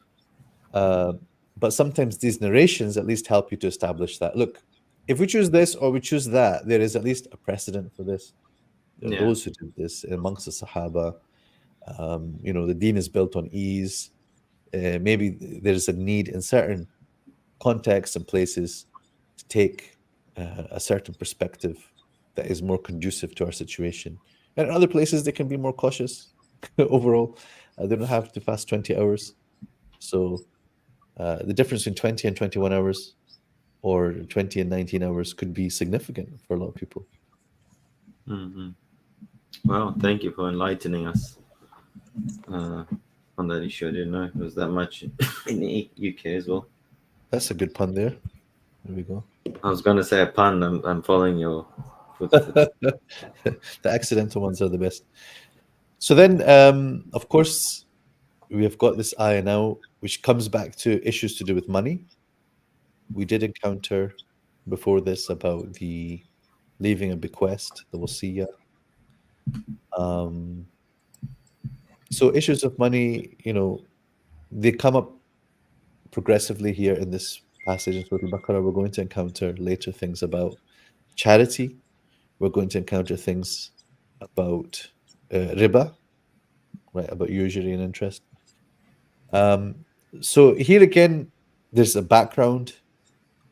But sometimes these narrations at least help you to establish that, look, if we choose this or we choose that, there is at least a precedent for this. There are Yeah. those who did this amongst the Sahaba. The deen is built on ease. Maybe there's a need in certain contexts and places to take a certain perspective that is more conducive to our situation. And in other places, they can be more cautious overall. They don't have to fast 20 hours. So the difference between 20 and 21 hours or 20 and 19 hours could be significant for a lot of people. Mm-hmm. Well, thank you for enlightening us on that issue. I didn't know it was that much in the UK as well. That's a good pun there. There we go. I was going to say a pun. I'm following your footsteps. The accidental ones are the best. So then, of course, we have got this ayah now, which comes back to issues to do with money. We did encounter before this about the leaving a bequest, the wasiyah. So issues of money, they come up progressively here in this passage in Surah al-Baqarah. We're going to encounter later things about charity. We're going to encounter things about riba, right, about usury and interest. So here again, there's a background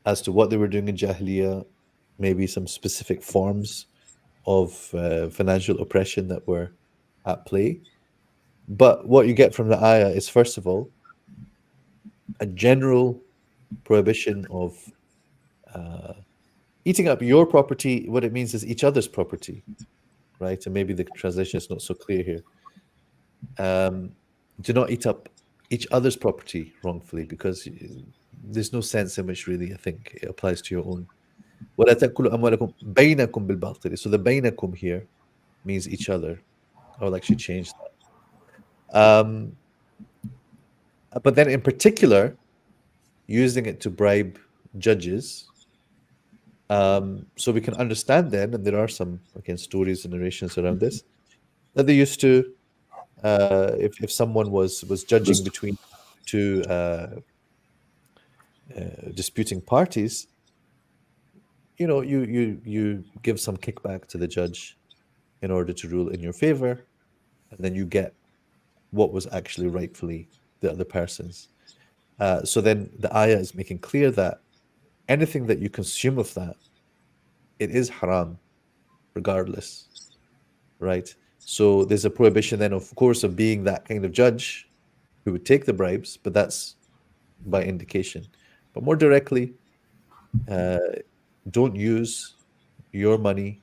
as to what they were doing in Jahiliyyah, maybe some specific forms of financial oppression that were at play. But what you get from the ayah is, first of all, a general prohibition of eating up your property. What it means is each other's property, right? And maybe the translation is not so clear here. Do not eat up each other's property wrongfully, because there's no sense in which really I think it applies to your own. وَلَا تَأْكُلُوا أَمْوَالَكُمْ بَيْنَكُمْ بِالْبَاطِلِ. So the بَيْنَكُمْ here means each other. I will actually change that. But then in particular, using it to bribe judges. So we can understand then, and there are some, again, stories and narrations around this, that they used to, if someone was judging between two disputing parties, you give some kickback to the judge in order to rule in your favor, and then you get what was actually rightfully the other person's. So then the ayah is making clear that anything that you consume of that, it is haram, regardless, right? So there's a prohibition then, of course, of being that kind of judge who would take the bribes, but that's by indication. But more directly, don't use your money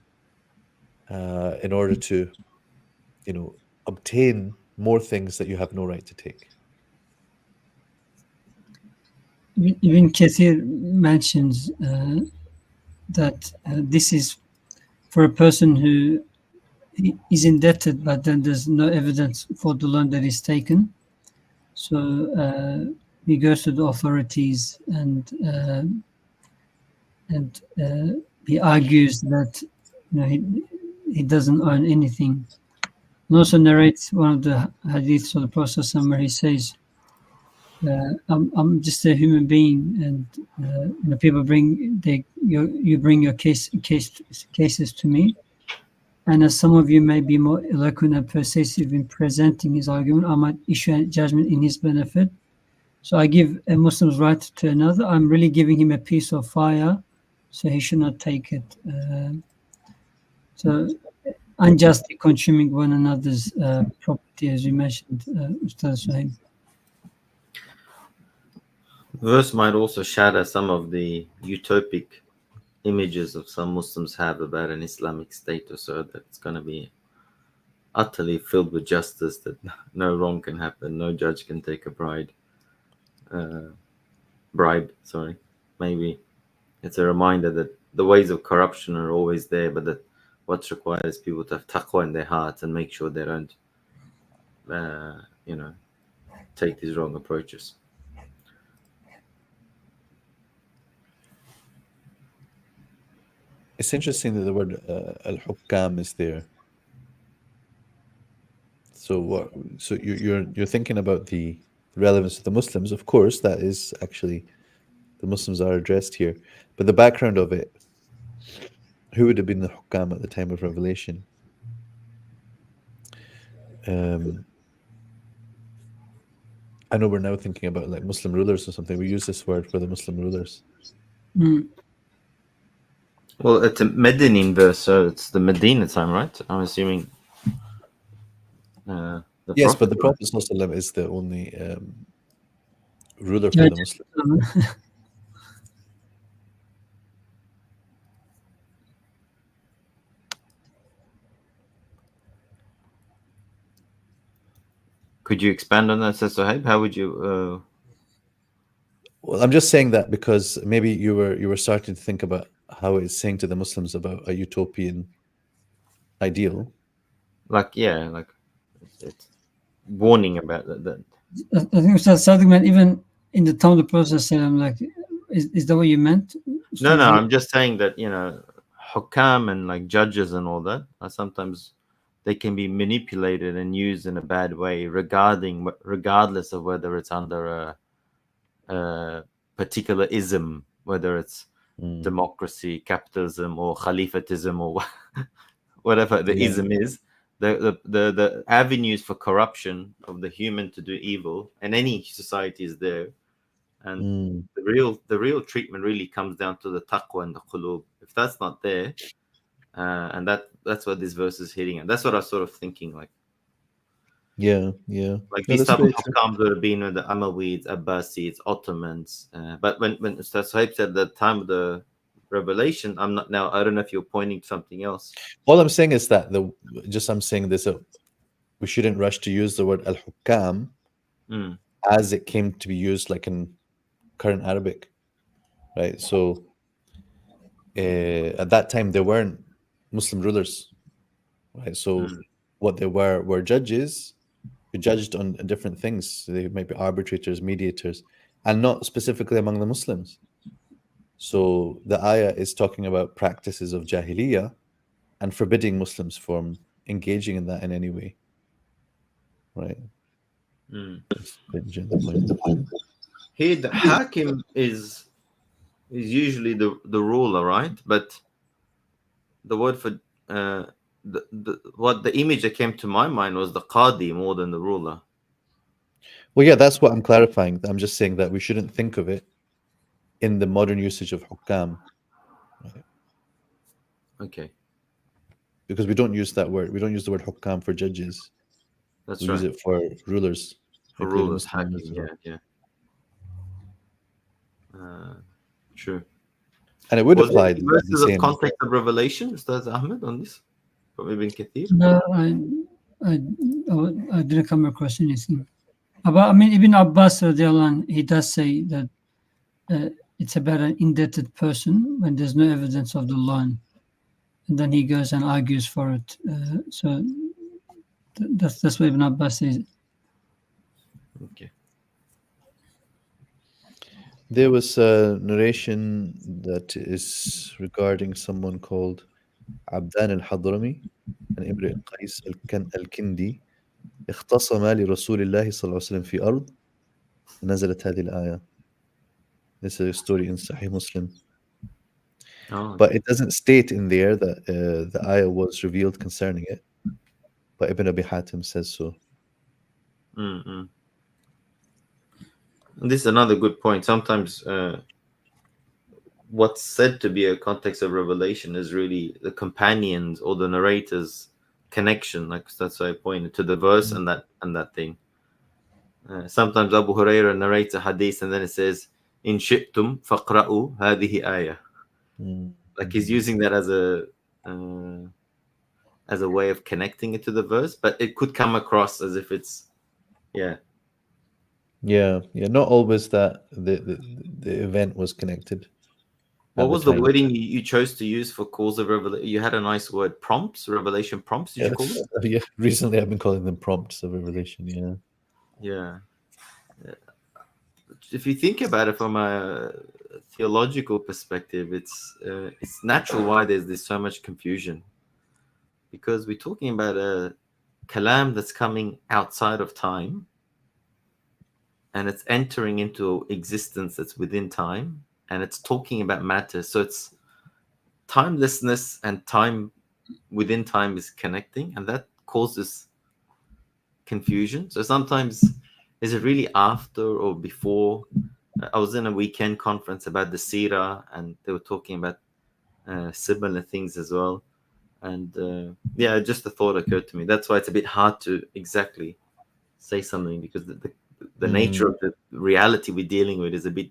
in order to, obtain more things that you have no right to take. Ibn Kathir mentions that this is for a person who is indebted, but then there's no evidence for the loan that is taken. So he goes to the authorities and he argues that he doesn't own anything. And also narrates one of the hadiths of the Prophet where he says, I'm just a human being, and people you bring your cases to me, and as some of you may be more eloquent and persuasive in presenting his argument, I might issue a judgment in his benefit. So I give a Muslim's right to another. I'm really giving him a piece of fire, so he should not take it. So unjustly consuming one another's property, as you mentioned, Ustadh Sohaib. The verse might also shatter some of the utopic images of some Muslims have about an Islamic state or so, that it's going to be utterly filled with justice, that no wrong can happen, no judge can take a bribe. Maybe it's a reminder that the ways of corruption are always there, but that what's required is people to have taqwa in their hearts and make sure they don't, take these wrong approaches. It's interesting that the word al-hukam is there. So what? So you're thinking about the relevance to the Muslims, of course, that is actually the Muslims are addressed here. But the background of it, who would have been the hukam at the time of revelation? I know we're now thinking about like Muslim rulers or something. We use this word for the Muslim rulers. Well, it's a Medini verse, so it's the Medina time, right? I'm assuming. Yes, but the Prophet ﷺ is the only ruler for the Muslims. Could you expand on that, Sohaib? How would you? Well, I'm just saying that because maybe you were starting to think about how it's saying to the Muslims about a utopian ideal. Like it's warning about that. I think Ustadh Sadeq meant even in the time of the Prophet ﷺ, like, is that what you meant? No, I'm just saying that, hukam and like judges and all that are sometimes they can be manipulated and used in a bad way, regardless of whether it's under a particular ism, whether it's democracy, capitalism, or khalifatism, or whatever the ism is. The avenues for corruption of the human to do evil in any society is there, and the real treatment really comes down to the taqwa and the qulub. If that's not there, and that's what this verse is hitting at. That's what I was sort of thinking, like. Yeah. Like these type of hukams would have been with the Umayyads, Abbasids, Ottomans. But when Ustadh Sohaib said the time of the revelation, I don't know if you're pointing to something else. All I'm saying is that I'm saying this, we shouldn't rush to use the word al-hukam as it came to be used like in current Arabic, right? So at that time there weren't Muslim rulers, right? So what they were judges who judged on different things. They might be arbitrators, mediators, and not specifically among the Muslims. So the ayah is talking about practices of Jahiliyyah and forbidding Muslims from engaging in that in any way. Right? Here, the Hakim is usually the ruler, right? But the word for the image that came to my mind was the Qadi more than the ruler. Well, yeah, that's what I'm clarifying. I'm just saying that we shouldn't think of it in the modern usage of hukam. Right? Okay. Because we don't use that word. We don't use the word hukam for judges. That's we right. use it for rulers. For rulers, Hakim, yeah. True. And it would apply the same context of revelation, Ustadh Ahmed, on this from Ibn Kathir? No, I didn't come across anything. Ibn Abbas, he does say that it's about an indebted person when there's no evidence of the loan, and then he goes and argues for it. So that's what Ibn Abbas says. Okay. There was a narration that is regarding someone called Abdan al-Hadrami and Ibn Qais al-Kindi اختصما لرسول الله صلى الله عليه وسلم في أرض نزلت هذه الآية. This is a story in Sahih Muslim. But it doesn't state in there that the ayah was revealed concerning it. But Ibn Abi Hatim says so. And this is another good point. Sometimes what's said to be a context of revelation is really the companions or the narrator's connection. Like that's why I pointed to the verse and that thing. Sometimes Abu Hurairah narrates a hadith and then it says, "In shi'tum faqra'u hadhihi ayah." Like he's using that as a way of connecting it to the verse, but it could come across as if it's not always that the event was connected. What was the wording you chose to use for calls of revelation? You had a nice word, prompts, revelation prompts. Did you call them? Yeah, recently I've been calling them prompts of revelation. Yeah. If you think about it from a theological perspective, it's natural why there's so much confusion, because we're talking about a kalam that's coming outside of time, and it's entering into existence that's within time, and it's talking about matter. So it's timelessness and time within time is connecting, and that causes confusion. So sometimes, is it really after or before? I was in a weekend conference about the Sirah, and they were talking about similar things as well. And yeah, just a thought occurred to me. That's why it's a bit hard to exactly say something, because the nature of the reality we're dealing with is a bit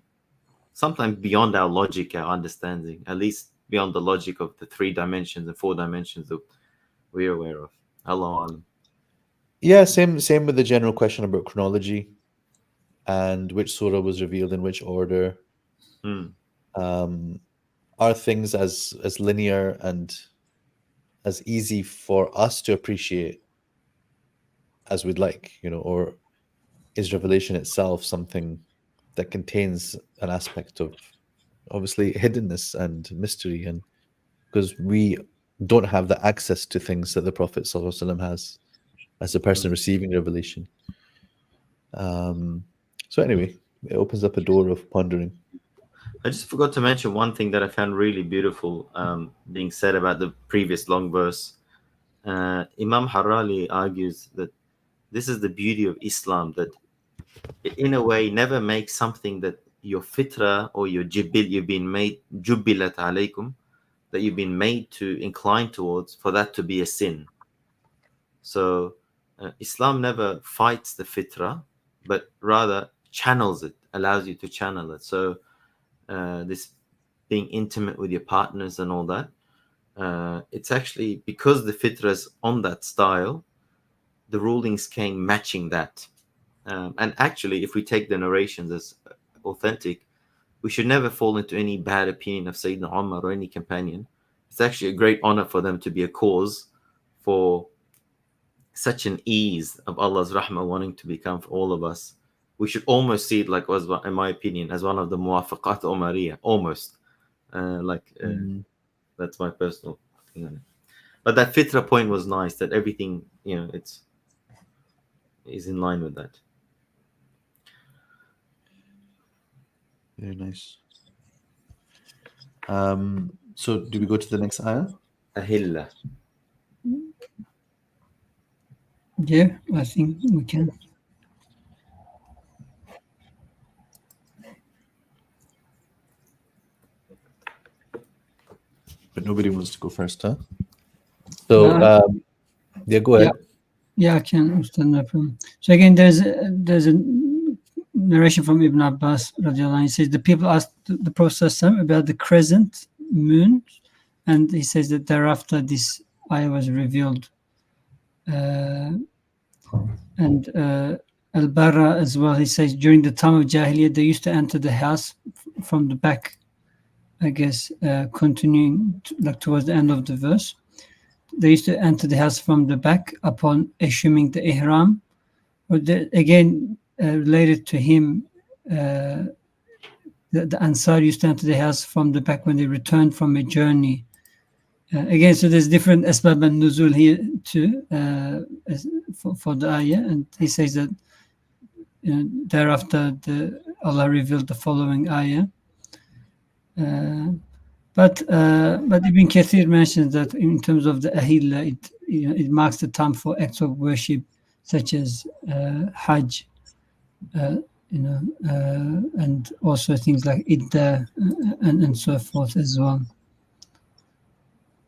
sometimes beyond our logic, our understanding, at least beyond the logic of the 3 dimensions and 4 dimensions that we're aware of. Allah. Yeah, same with the general question about chronology and which surah was revealed in which order. Are things as linear and as easy for us to appreciate as we'd like, or is revelation itself something that contains an aspect of obviously hiddenness and mystery, and because we don't have the access to things that the Prophet ﷺ has as a person receiving revelation. So anyway, it opens up a door of pondering. I just forgot to mention one thing that I found really beautiful being said about the previous long verse. Imam Harali argues that this is the beauty of Islam, that in a way never make something that your fitra or your jibil, you've been made, jubbilat alaykum, that you've been made to incline towards, for that to be a sin. So Islam never fights the fitra, but rather channels it, allows you to channel it. So this being intimate with your partners and all that, it's actually because the fitra is on that style, the rulings came matching that. And actually, if we take the narrations as authentic, we should never fall into any bad opinion of Sayyidina Umar or any companion. It's actually a great honor for them to be a cause for such an ease of Allah's rahmah wanting to become for all of us. We should almost see it like, was in my opinion, as one of the muwafaqat Umariya, almost. That's my personal thing on it. But that fitra point was nice, that everything, it's is in line with that. Very nice. So do we go to the next ayah? Ahilla. Yeah, I think we can. But nobody wants to go first, huh? So yeah, go ahead. Yeah, I can. No problem. So again, there's a narration from Ibn Abbas radiallahu anhu. He says the people asked the Prophet about the crescent moon, and he says that thereafter this ayah was revealed. And al-Barra as well, he says during the time of Jahiliyyah they used to enter the house from the back, I guess, continuing towards the end of the verse. They used to enter the house from the back upon assuming the ihram. But again, related to him, the Ansari used to enter the house from the back when they returned from a journey. Again, so there's different asbab and nuzul here too for the ayah, and he says that thereafter Allah revealed the following ayah. But Ibn Kathir mentions that in terms of the ahilla, it marks the time for acts of worship such as Hajj, and also things like iddah and so forth as well.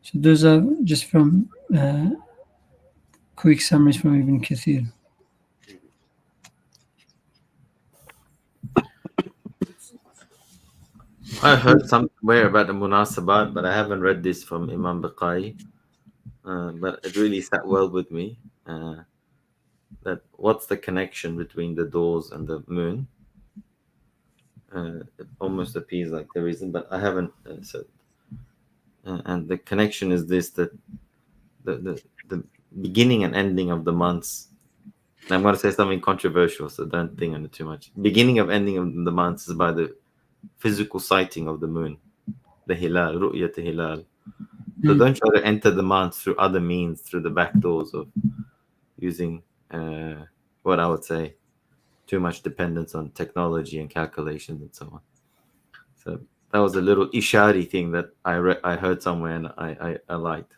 So those are just from quick summaries from Ibn Kathir. I heard somewhere about the munasabat, but I haven't read this from Imam Baqai. But it really sat well with me. That what's the connection between the doors and the moon? It almost appears like there isn't, but I haven't said. And the connection is this: that the beginning and ending of the months. I'm going to say something controversial, so don't think on it too much. Beginning of ending of the months is by the physical sighting of the moon, the hilal, ru'yat hilal. So don't try to enter the month through other means, through the back doors of using what I would say too much dependence on technology and calculations and so on. So that was a little ishari thing that I heard somewhere and I liked.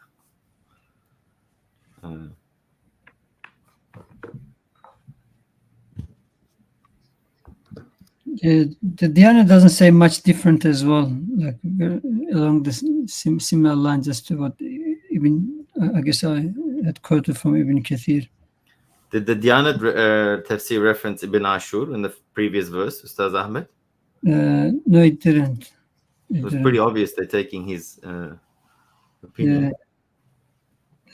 The Diana doesn't say much different as well, like along the similar lines as to what Ibn, I guess I had quoted from Ibn Kathir. Did the Diyanat tafsir reference Ibn Ashur in the previous verse, Ustadh Ahmed? No, it didn't. It was pretty obvious they're taking his opinion.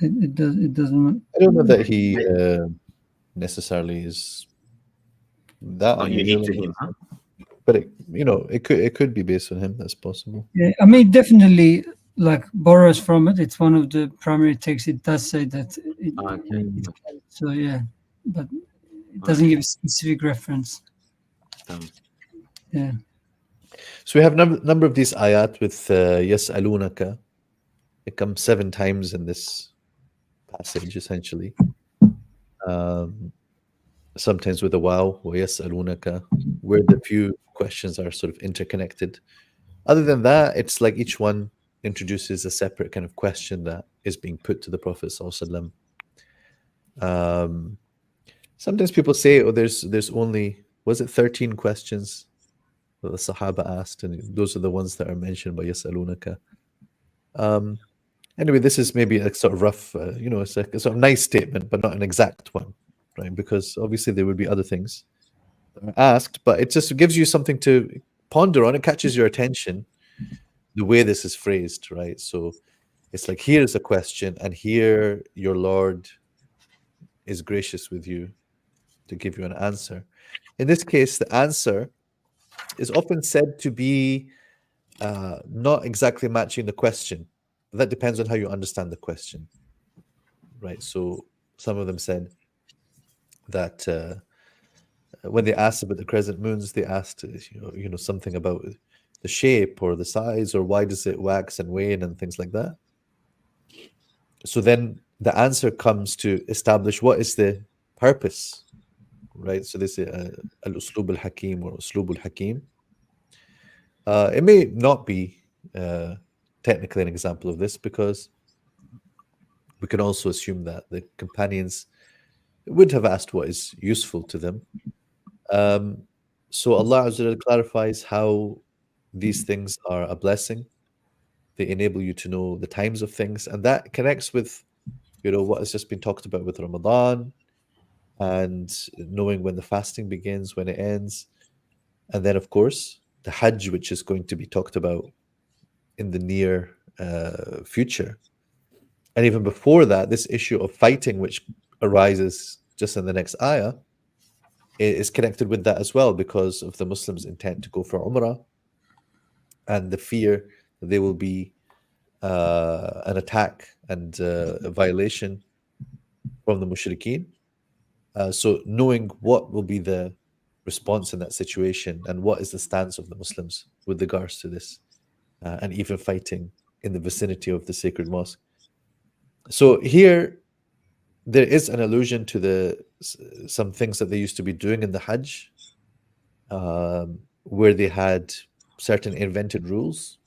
Yeah, it doesn't. I don't know that he necessarily is that Not unusual, unique to him, huh? but it could be based on him. That's possible. Yeah, I mean, definitely like borrows from it. It's one of the primary texts. It does say that. So yeah, but it doesn't give a specific reference. Yeah. So we have number of these ayat with yas'alunaka. It comes 7 times in this passage, essentially. Sometimes with a waw, wa yas'alunaka, where the few questions are sort of interconnected. Other than that, it's like each one introduces a separate kind of question that is being put to the Prophet ﷺ. Sometimes people say, oh, there's only, was it 13 questions that the Sahaba asked, and those are the ones that are mentioned by yas'alunaka. Anyway, this is maybe a sort of rough, it's a sort of nice statement, but not an exact one, right? Because obviously there would be other things that are asked, but it just gives you something to ponder on. It catches your attention, the way this is phrased, right? So it's like, here is a question, and here your Lord is gracious with you to give you an answer. In this case, the answer is often said to be not exactly matching the question. That depends on how you understand the question, right? So some of them said that when they asked about the crescent moons, they asked, something about the shape or the size, or why does it wax and wane and things like that. So then the answer comes to establish what is the purpose, right? So this is al-uslub al-hakim or uslub al-hakim. It may not be technically an example of this, because we can also assume that the companions would have asked what is useful to them. So Allah Azza wa Jalla clarifies how these things are a blessing. They enable you to know the times of things, and that connects with what has just been talked about with Ramadan, and knowing when the fasting begins, when it ends, and then of course the Hajj, which is going to be talked about in the near future. And even before that, this issue of fighting, which arises just in the next ayah, is connected with that as well, because of the Muslims' intent to go for Umrah and the fear that there will be an attack and a violation from the mushrikeen. So knowing what will be the response in that situation, and what is the stance of the Muslims with regards to this, and even fighting in the vicinity of the sacred mosque. So here there is an allusion to some things that they used to be doing in the Hajj, where they had certain invented rules,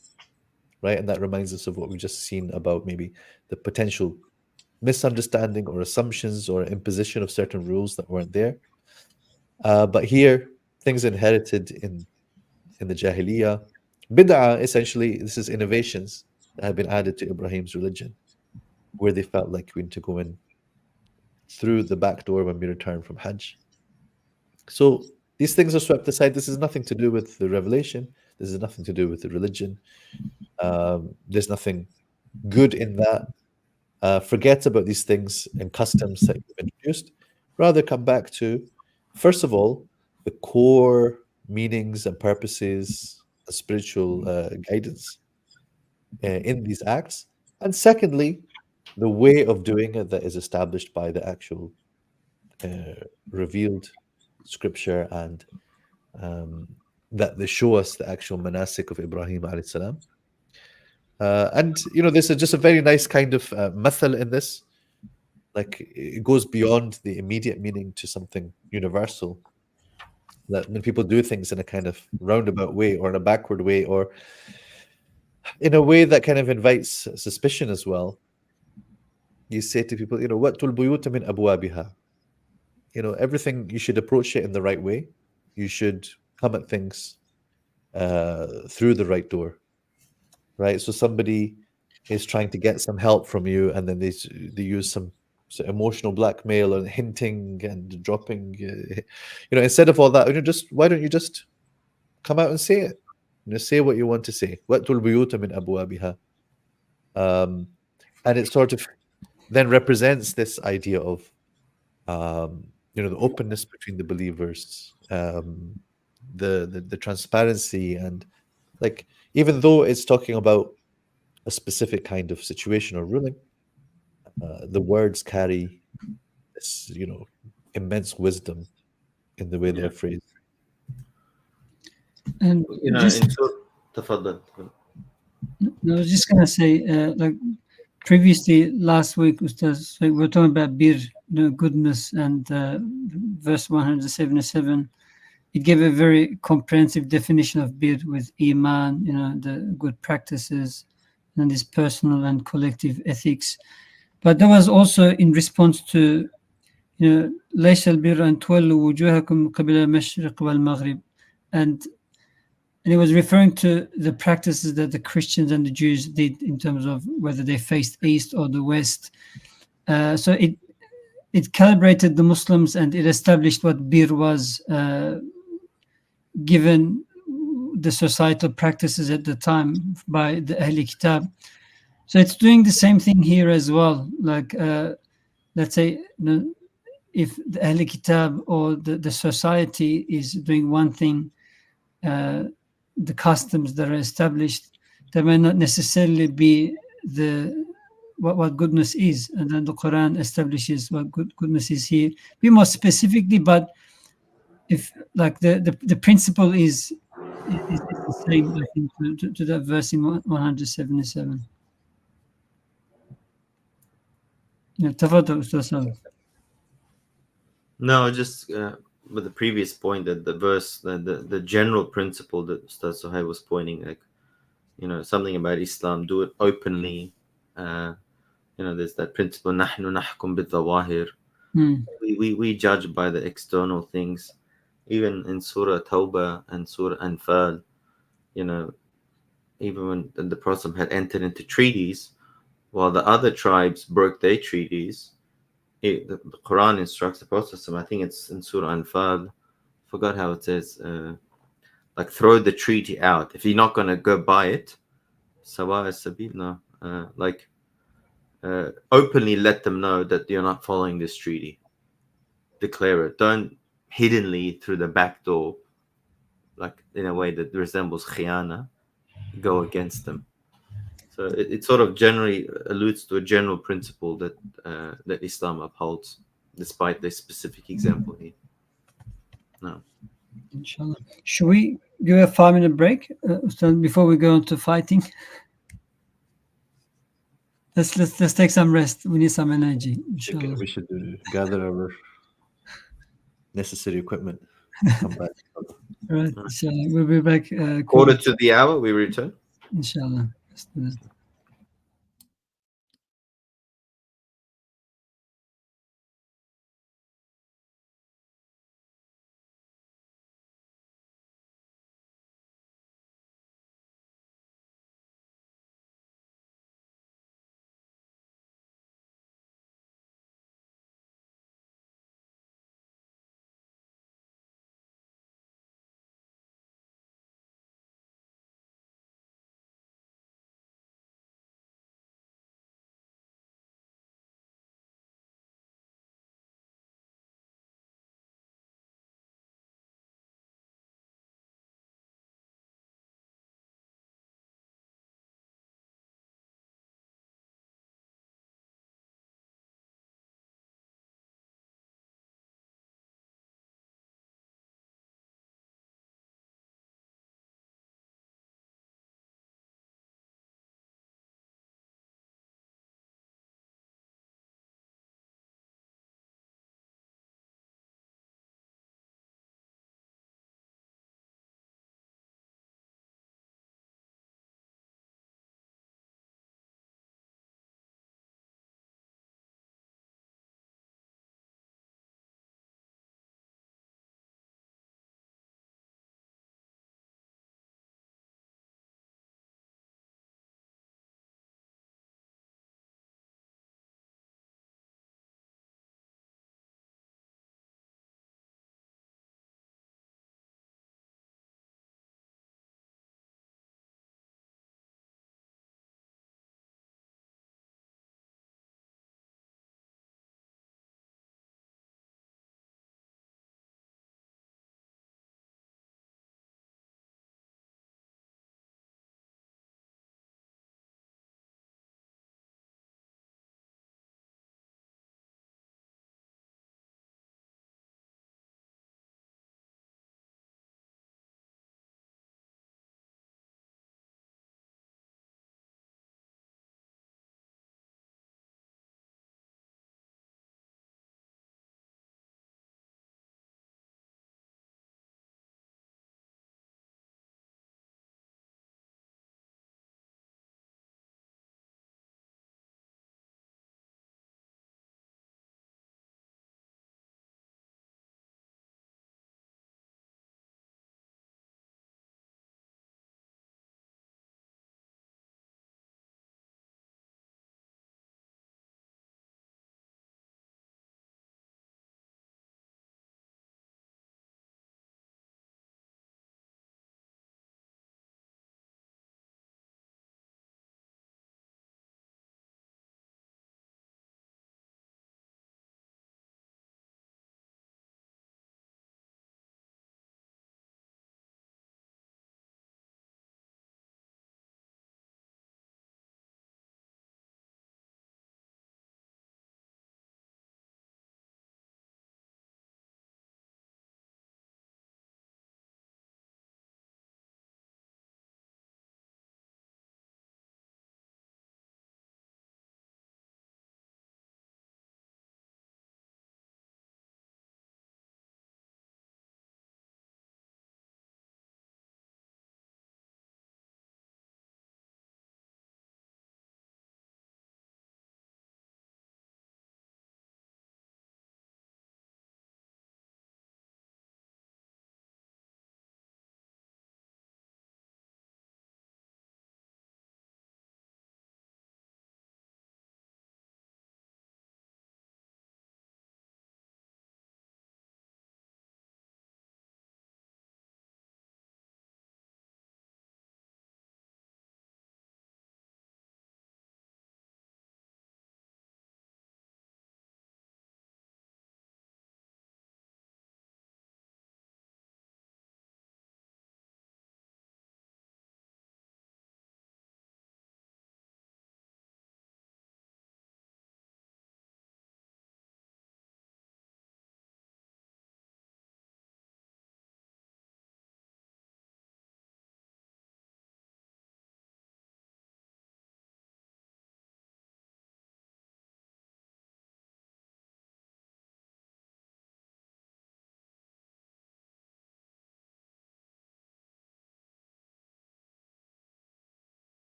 right? And that reminds us of what we've just seen about maybe the potential misunderstanding or assumptions or imposition of certain rules that weren't there. But here, things inherited in the Jahiliyyah. Bid'ah, essentially, this is innovations that have been added to Ibrahim's religion, where they felt like we need to go in through the back door when we return from Hajj. So these things are swept aside. This has nothing to do with the revelation. This has nothing to do with the religion. There's nothing good in that. Forget about these things and customs that you've introduced. Rather come back to, first of all, the core meanings and purposes, spiritual guidance in these acts. And secondly, the way of doing it that is established by the actual revealed scripture, and that they show us the actual manasik of Ibrahim alayhi salam. And this is just a very nice kind of mathal in this. Like, it goes beyond the immediate meaning to something universal. that when people do things in a kind of roundabout way or in a backward way or in a way that kind of invites suspicion as well, you say to people, وَأْتُوا الْبُيُوتَ مِنْ أَبْوَابِهَا. Everything, you should approach it in the right way. You should come at things through the right door, right? So somebody is trying to get some help from you, and then they use some emotional blackmail and hinting and dropping, instead of all that, why don't you just come out and say it? Say what you want to say. وَأْتُوا الْبُيُوتَ مِنْ أَبْوَابِهَا. And it sort of then represents this idea of the openness between the believers, the transparency, and like, even though it's talking about a specific kind of situation or ruling, the words carry this, immense wisdom in the way they're phrased. And in Tafadhal. I was just gonna say, like previously last week, Ustadh, we were talking about bir, goodness, and verse 177. It gave a very comprehensive definition of bir with iman, the good practices, and this personal and collective ethics. But that was also in response to, ليس البر أن تولوا وجوهكم قبل المشرق والمغرب, and it was referring to the practices that the Christians and the Jews did in terms of whether they faced east or the west. So it calibrated the Muslims, and it established what bir was, given the societal practices at the time by the Ahl Kitab. So it's doing the same thing here as well. Like, let's say, if the Ahl Kitab or the society is doing one thing, the customs that are established, that may not necessarily be what goodness is. And then the Quran establishes what goodness is here. Be more specifically, but if like the principle is the same, I think, to that verse in 177. تفضل أستاذ سامي. No, just with the previous point, that the verse, the general principle that Ustadh Sohaib was pointing, like, something about Islam, do it openly. There's that principle, نحن نحكم بالظواهر. We judge by the external things. Even in Surah Tawbah and Surah Anfal, even when the Prophet had entered into treaties, while the other tribes broke their treaties, the Quran instructs the Prophet, I think it's in Surah Anfal, forgot how it says, like, throw the treaty out. If you're not going to go by it, sawa as-sabil, no, openly let them know that you're not following this treaty. Declare it. Don't hiddenly through the back door, like in a way that resembles khiyana, go against them. So it sort of generally alludes to a general principle that that Islam upholds, despite this specific example here. No. Inshallah. Should we give a 5-minute break, Ustadh, before we go into fighting? Let's take some rest. We need some energy. Inshallah. We should gather our necessary equipment. Come back. All right. Inshallah. We'll be back. Quarter to the hour, we return. Inshallah. Let's do that.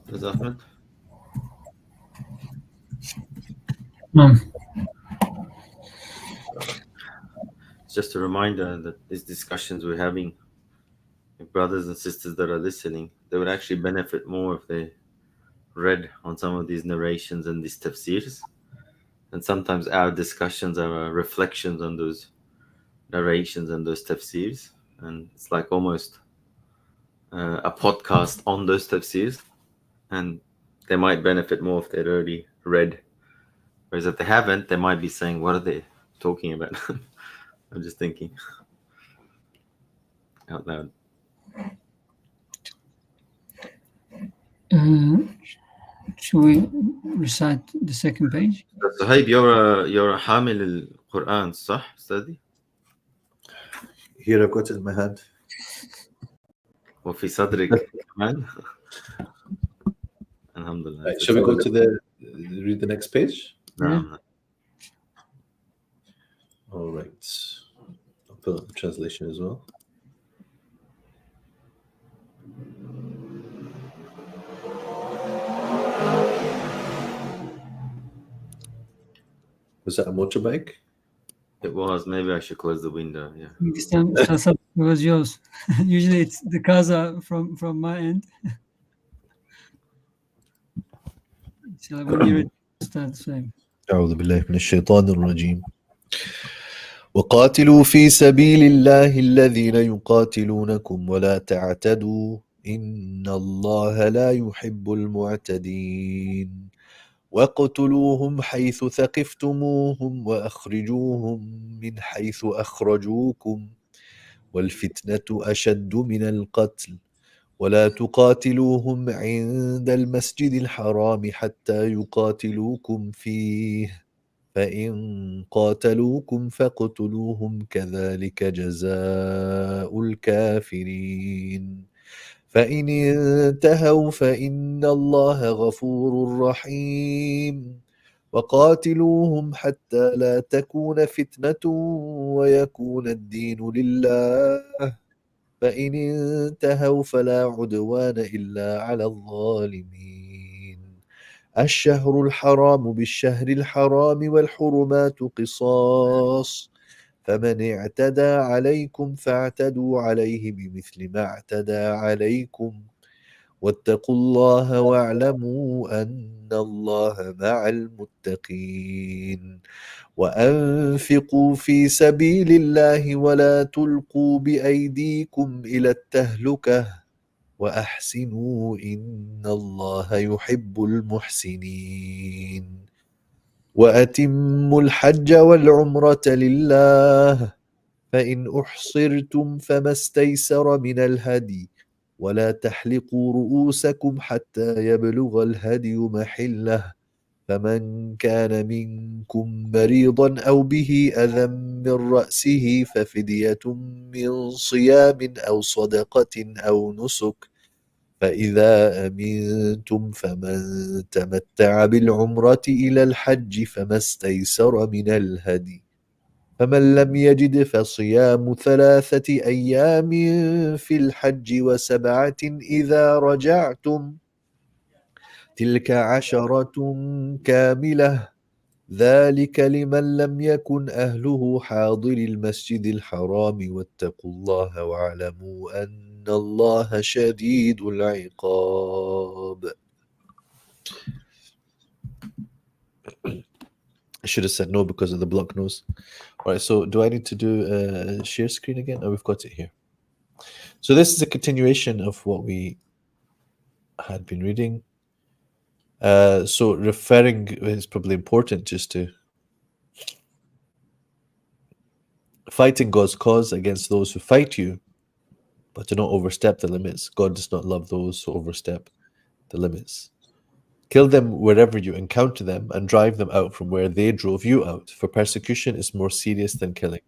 Does Ahmed? It's just a reminder that these discussions we're having, brothers and sisters that are listening, they would actually benefit more if they read on some of these narrations and these tafsirs. And sometimes our discussions are reflections on those narrations and those tafsirs. And it's like almost a podcast on those tafsirs. And they might benefit more if they'd already read. Whereas if they haven't, they might be saying, what are they talking about? I'm just thinking out loud. Should we recite the second page? Sohaib, you're a hamil al-Qur'an, صح, Ustadh? Here I've got it in my hand. وفي صدرك كمان. Alhamdulillah. Right, shall we go to read the next page? No. All right. I'll pull up the translation as well. Was that a motorbike? It was. Maybe I should close the window. Yeah. This time it was yours. Usually it's the cars are from my end. So when you start saying. أعوذ بالله من الشيطان الرجيم. وقاتلوا في سبيل الله الذين يقاتلونكم ولا تعتدوا إن الله لا يحب المعتدين واقتلوهم حيث ثقفتموهم وأخرجوهم من حيث أخرجوكم والفتنة أشد من القتل ولا تقاتلوهم عند المسجد الحرام حتى يقاتلوكم فيه فإن قاتلوكم فاقتلوهم كذلك جزاء الكافرين فإن انتهوا فإن الله غفور رحيم وقاتلوهم حتى لا تكون فتنة ويكون الدين لله فإن انتهوا فلا عدوان إلا على الظالمين الشهر الحرام بالشهر الحرام والحرمات قصاص فمن اعتدى عليكم فاعتدوا عليه بمثل ما اعتدى عليكم واتقوا الله واعلموا أن الله مع المتقين وأنفقوا في سبيل الله ولا تلقوا بأيديكم إلى التهلكة وأحسنوا إن الله يحب المحسنين وأتموا الحج والعمرة لله فإن أحصرتم فما استيسر من الهدي ولا تحلقوا رؤوسكم حتى يبلغ الهدي محله فمن كان منكم مريضا أو به أذى من رأسه ففدية من صيام أو صدقة أو نسك فإذا أمنتم فمن تمتع بالعمرة إلى الحج فما استيسر من الهدي فمن لم يجد فصيام 3 أيام في الحج و7 إذا رجعتم تلك 10 كاملة ذلك لمن لم يكن أهله حاضر المسجد الحرام واتقوا الله واعلموا أن الله شديد العقاب. I should have said no because of the block nose. All right, so do I need to do a share screen again? Oh, we've got it here. So this is a continuation of what we had been reading. So referring is probably important just to fighting God's cause against those who fight you, but do not overstep the limits. God does not love those who overstep the limits. Kill them wherever you encounter them and drive them out from where they drove you out, for persecution is more serious than killing.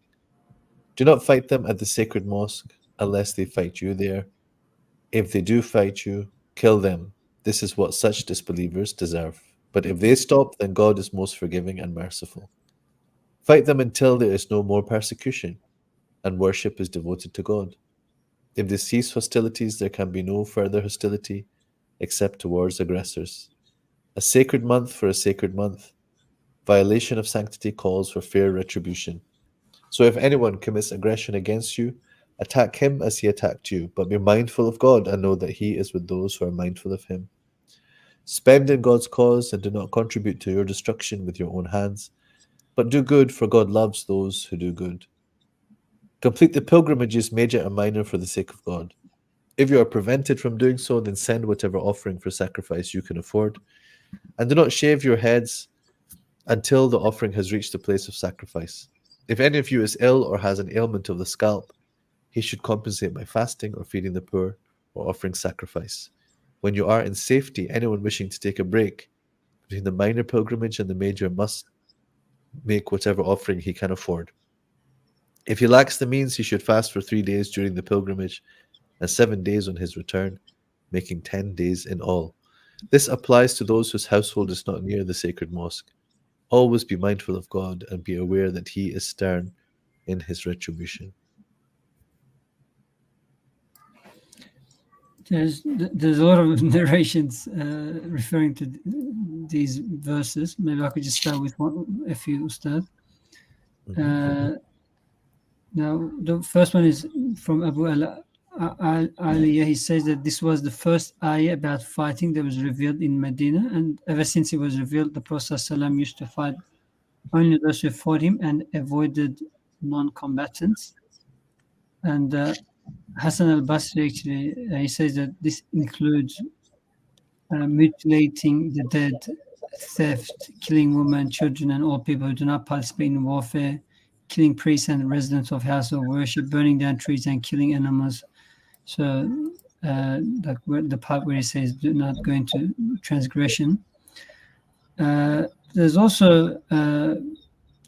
Do not fight them at the sacred mosque unless they fight you there. If they do fight you, kill them. This is what such disbelievers deserve. But if they stop, then God is most forgiving and merciful. Fight them until there is no more persecution and worship is devoted to God. If they cease hostilities, there can be no further hostility except towards aggressors. A sacred month for a sacred month. Violation of sanctity calls for fair retribution. So if anyone commits aggression against you, attack him as he attacked you, but be mindful of God and know that he is with those who are mindful of him. Spend in God's cause and do not contribute to your destruction with your own hands, but do good, for God loves those who do good. Complete the pilgrimages, major and minor, for the sake of God. If you are prevented from doing so, then send whatever offering for sacrifice you can afford, and do not shave your heads until the offering has reached the place of sacrifice. If any of you is ill or has an ailment of the scalp, he should compensate by fasting or feeding the poor or offering sacrifice. When you are in safety, anyone wishing to take a break between the minor pilgrimage and the major must make whatever offering he can afford. If he lacks the means, he should fast for 3 days during the pilgrimage and 7 days on his return, making 10 days in all. This applies to those whose household is not near the sacred mosque. Always be mindful of God and be aware that he is stern in his retribution. There's a lot of narrations referring to these verses. Maybe I could just start with a few, Ustadh. Now, the first one is from Abu Aliyah. He says that this was the first ayah about fighting that was revealed in Medina, and ever since it was revealed, the Prophet ﷺ used to fight only those who fought him and avoided non-combatants. And Hassan al-Basri actually, he says that this includes mutilating the dead, theft, killing women, children, and all people who do not participate in warfare, killing priests and residents of house of worship, burning down trees and killing animals. So like the part where he says do not go into transgression. There's also a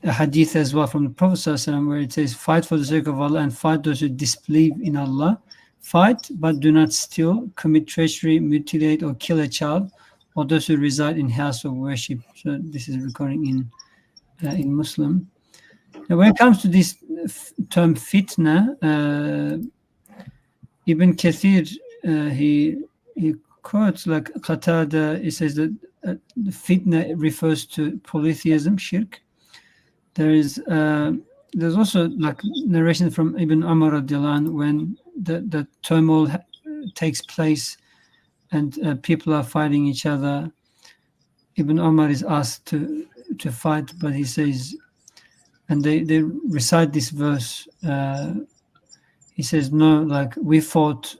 hadith as well from the Prophet ﷺ where it says, fight for the sake of Allah and fight those who disbelieve in Allah. Fight, but do not steal, commit treachery, mutilate, or kill a child, or those who reside in house of worship. So this is recording in Muslim. Now, when it comes to this term fitna, Ibn Kathir, he quotes like Qatada. He says that the fitna refers to polytheism, shirk. There's also like narration from Ibn Umar radiallahu anhu when the turmoil takes place and people are fighting each other. Ibn Umar is asked to fight, but he says, and they recite this verse. He says, no, like we fought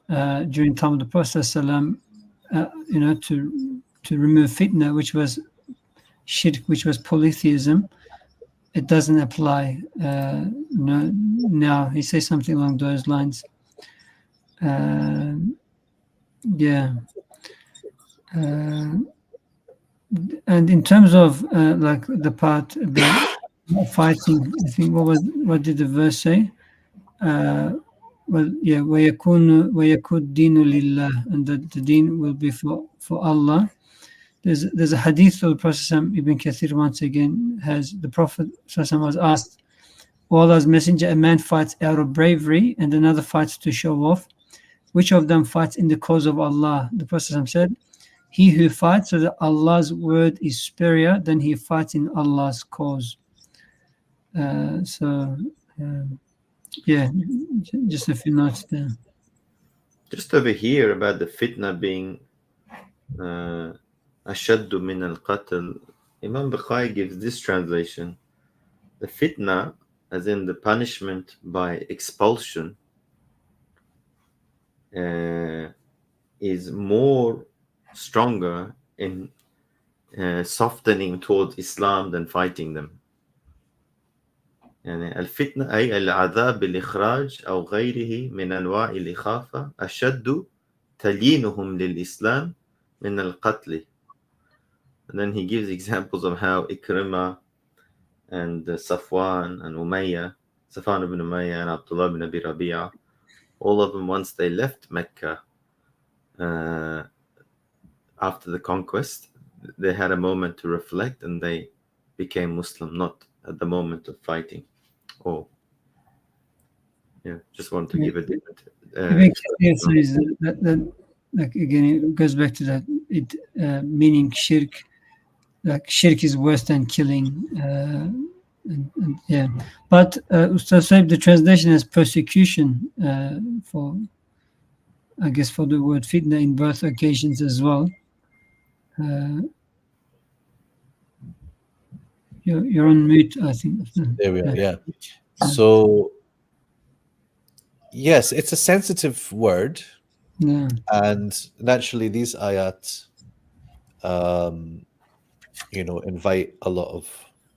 during time of the Prophet ﷺ, to remove fitna, which was shirk, which was polytheism. It doesn't apply. No, now he says something along those lines. Yeah. And in terms of like the part about fighting, I think what did the verse say? Well, yeah, وَيَكُونُ دِينُ لِلَّهِ, and the deen will be for Allah. There's a hadith of the Prophet Ibn Kathir once again has the Prophet was asked, O Allah's Messenger, a man fights out of bravery and another fights to show off. Which of them fights in the cause of Allah? The Prophet said, he who fights so that Allah's word is superior, then he fights in Allah's cause. Yeah, just a few notes there. Just over here about the fitna being ashaddu min al-qatl, Imam Bukhari gives this translation: the fitna, as in the punishment by expulsion, is more stronger in softening towards Islam than fighting them. يعني الفتنة أي العذاب بالإخراج أو غيره من أنواع الإخافة أشد تليينهم للإسلام من القتل. And then he gives examples of how Ikrimah and Safwan and Safwan ibn Umayyah and Abdullah ibn Abi Rabi'ah, all of them, once they left Mecca after the conquest, they had a moment to reflect and they became Muslim, not at the moment of fighting. Yeah, just want to give a different. Even Kathir says that like again it goes back to that meaning shirk. Like shirk is worse than killing. And yeah, but Ustadh Saib, the translation is persecution for, I guess, for the word fitna in birth occasions as well. You're on mute, I think. There we are. Yeah. So yes, it's a sensitive word, Yeah. and naturally these ayat, invite a lot of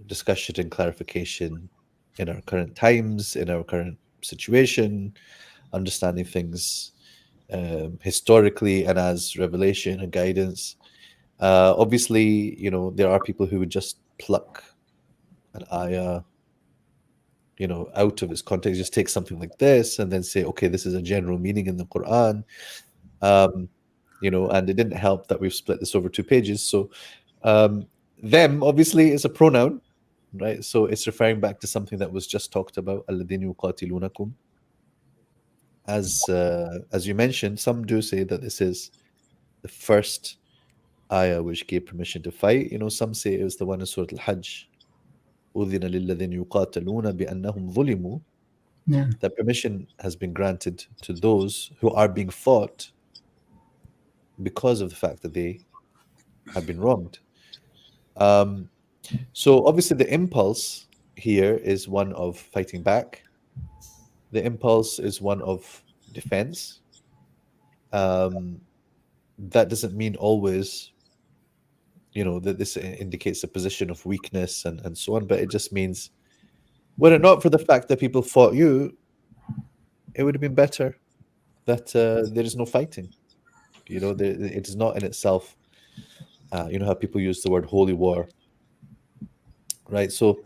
discussion and clarification in our current times, in our current situation, understanding things historically and as revelation and guidance. Obviously, there are people who would just pluck an ayah, out of its context, just take something like this and then say, okay, this is a general meaning in the Quran. And it didn't help that we've split this over 2 pages. So them obviously is a pronoun, right? So it's referring back to something that was just talked about, alladhina yuqatilunakum. As you mentioned, some do say that this is the first ayah which gave permission to fight. Some say it was the one in Surah Al-Hajj, أُذِنَ لِلَّذِينَ يُقَاتَلُونَ بِأَنَّهُمْ ظُلِمُوا. Yeah. That permission has been granted to those who are being fought because of the fact that they have been wronged. So obviously the impulse here is one of fighting back. The impulse is one of defense. That doesn't mean always, that this indicates a position of weakness and so on, but it just means, were it not for the fact that people fought you, it would have been better that there is no fighting. It is not in itself, how people use the word holy war, right? So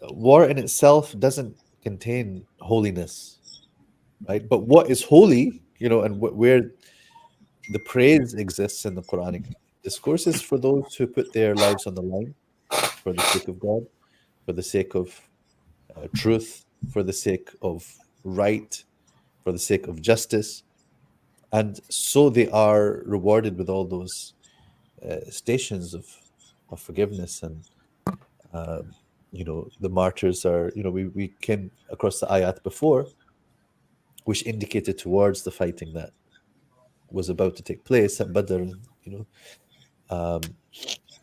war in itself doesn't contain holiness, right? But what is holy, and where the praise exists in the Quranic discourse is for those who put their lives on the line for the sake of God, for the sake of truth, for the sake of right, for the sake of justice. And so they are rewarded with all those stations of forgiveness. And the martyrs are, we came across the ayat before which indicated towards the fighting that was about to take place at Badr.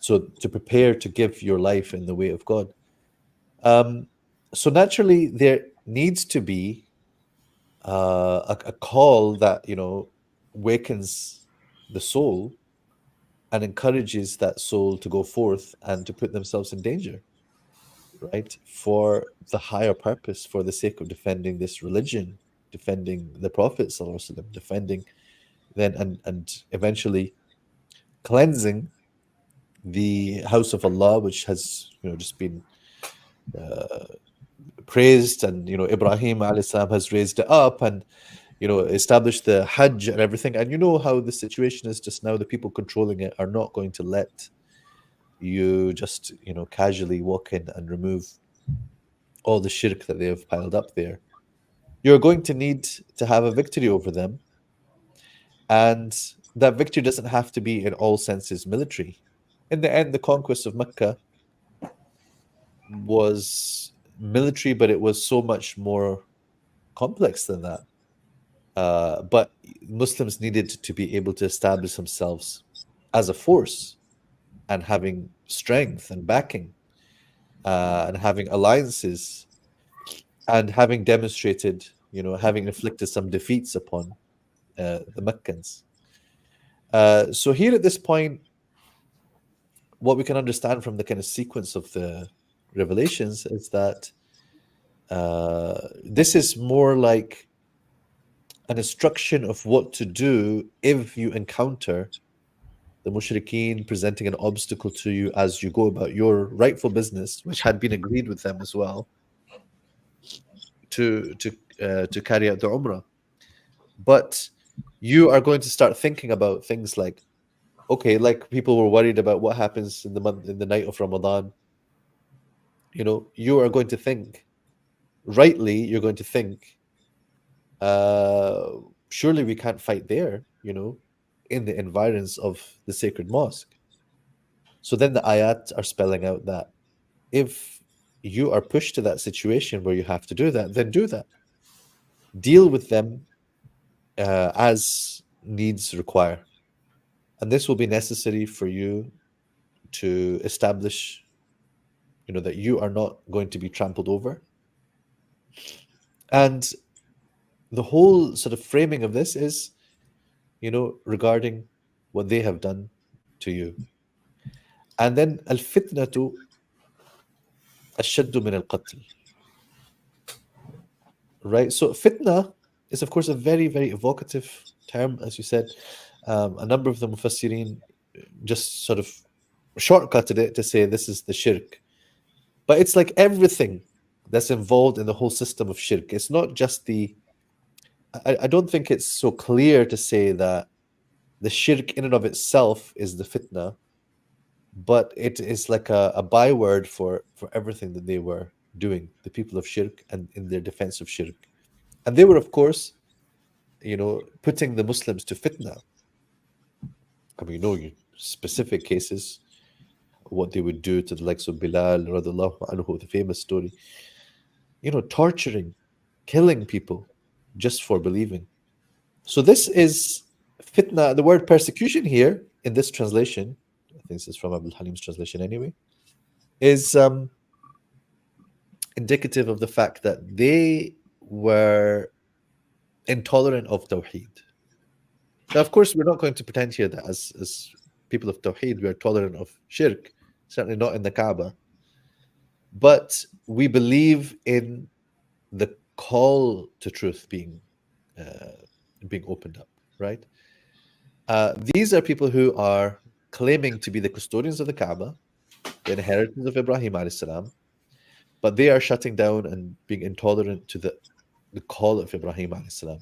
So to prepare to give your life in the way of God. So naturally there needs to be a call that wakens the soul and encourages that soul to go forth and to put themselves in danger, right, for the higher purpose, for the sake of defending this religion, defending the Prophet ﷺ, defending then and eventually cleansing the house of Allah, which has just been praised, and Ibrahim alayhi salam has raised it up and established the Hajj and everything. And how the situation is just now, the people controlling it are not going to let you just casually walk in and remove all the shirk that they have piled up there. You're going to need to have a victory over them, and that victory doesn't have to be in all senses military. In the end, the conquest of Mecca was military, but it was so much more complex than that. But Muslims needed to be able to establish themselves as a force and having strength and backing and having alliances and having demonstrated, having inflicted some defeats upon the Meccans. So here at this point, what we can understand from the kind of sequence of the revelations is that this is more like an instruction of what to do if you encounter the mushrikeen presenting an obstacle to you as you go about your rightful business, which had been agreed with them as well, to carry out the Umrah. But you are going to start thinking about things like, okay, like people were worried about what happens in the night of Ramadan. You are going to think, rightly, you're going to think surely we can't fight there, in the environs of the sacred mosque. So then the ayat are spelling out that if you are pushed to that situation where you have to do that, then do that. Deal with them as needs require. And this will be necessary for you to establish, that you are not going to be trampled over. And the whole sort of framing of this is, regarding what they have done to you. And then al-fitnatu ashaddu min al-qatl. Right? So fitna is, of course, a very, very evocative term, as you said. A number of the mufassirin just sort of shortcutted it to say this is the shirk. But it's like everything that's involved in the whole system of shirk. It's not just I don't think it's so clear to say that the shirk in and of itself is the fitna, but it is like a byword for everything that they were doing, the people of shirk, and in their defense of shirk. And they were, of course, putting the Muslims to fitna. I mean, specific cases, what they would do to the likes of Bilal, radiallahu anhu, the famous story, torturing, killing people just for believing. So this is fitna. The word persecution here in this translation, I think this is from Abdul Halim's translation anyway, is indicative of the fact that they were intolerant of Tawheed. Now, of course, we're not going to pretend here that as people of Tawheed, we are tolerant of shirk, certainly not in the Kaaba. But we believe in the call to truth being opened up, right? These are people who are claiming to be the custodians of the Kaaba, the inheritors of Ibrahim alayhi salam, but they are shutting down and being intolerant to the call of Ibrahim alayhi salam.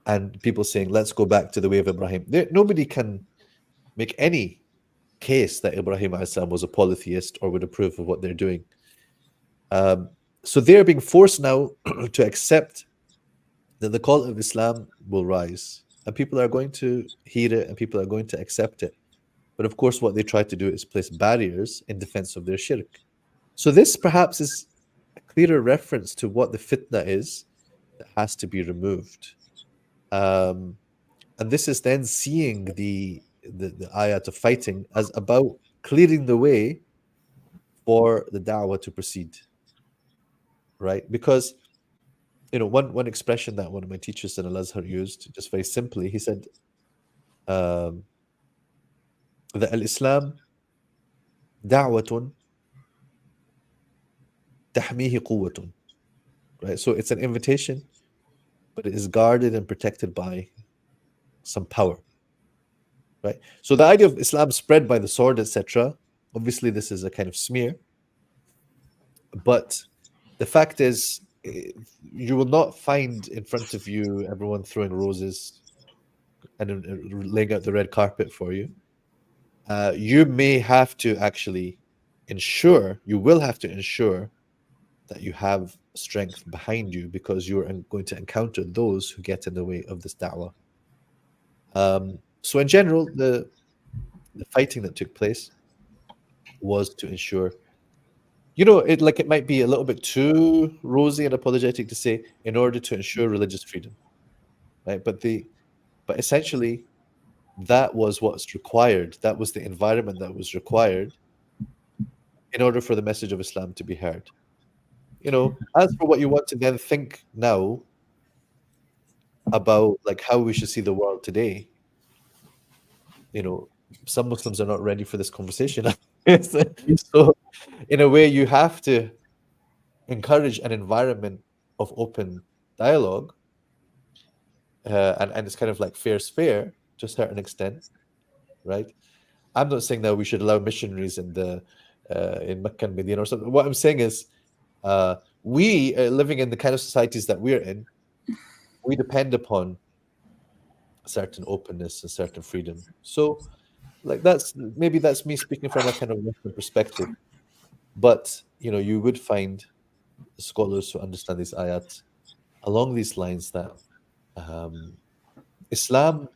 And people saying, let's go back to the way of Ibrahim. Nobody can make any case that Ibrahim alayhi salam was a polytheist or would approve of what they're doing. So they're being forced now to accept that the call of Islam will rise. And people are going to hear it and people are going to accept it. But of course, what they try to do is place barriers in defense of their shirk. So this perhaps is a clearer reference to what the fitna is that has to be removed. And this is then seeing the ayat of fighting as about clearing the way for the da'wah to proceed. Right? Because, one expression that one of my teachers in Al-Azhar used, just very simply, he said that al-Islam da'watun tahmihi quwwatun. Right? So it's an invitation, but it is guarded and protected by some power. Right? So the idea of Islam spread by the sword, etc., obviously this is a kind of smear. But the fact is, you will not find in front of you everyone throwing roses and laying out the red carpet for you. You may have to actually you will have to ensure that you have strength behind you, because you are going to encounter those who get in the way of this da'wah. So in general, the fighting that took place was to ensure, it might be a little bit too rosy and apologetic to say in order to ensure religious freedom, right? But essentially, that was what's required. That was the environment that was required in order for the message of Islam to be heard. As for what you want to then think now about how we should see the world today, some Muslims are not ready for this conversation. So in a way, you have to encourage an environment of open dialogue, and it's kind of like fair's fair to a certain extent, right? I'm not saying that we should allow missionaries in Mecca and Medina or something. What I'm saying is, we living in the kind of societies that we're in, we depend upon a certain openness and certain freedom. So that's me speaking from a kind of Western perspective. But you would find scholars who understand these ayat along these lines that Islam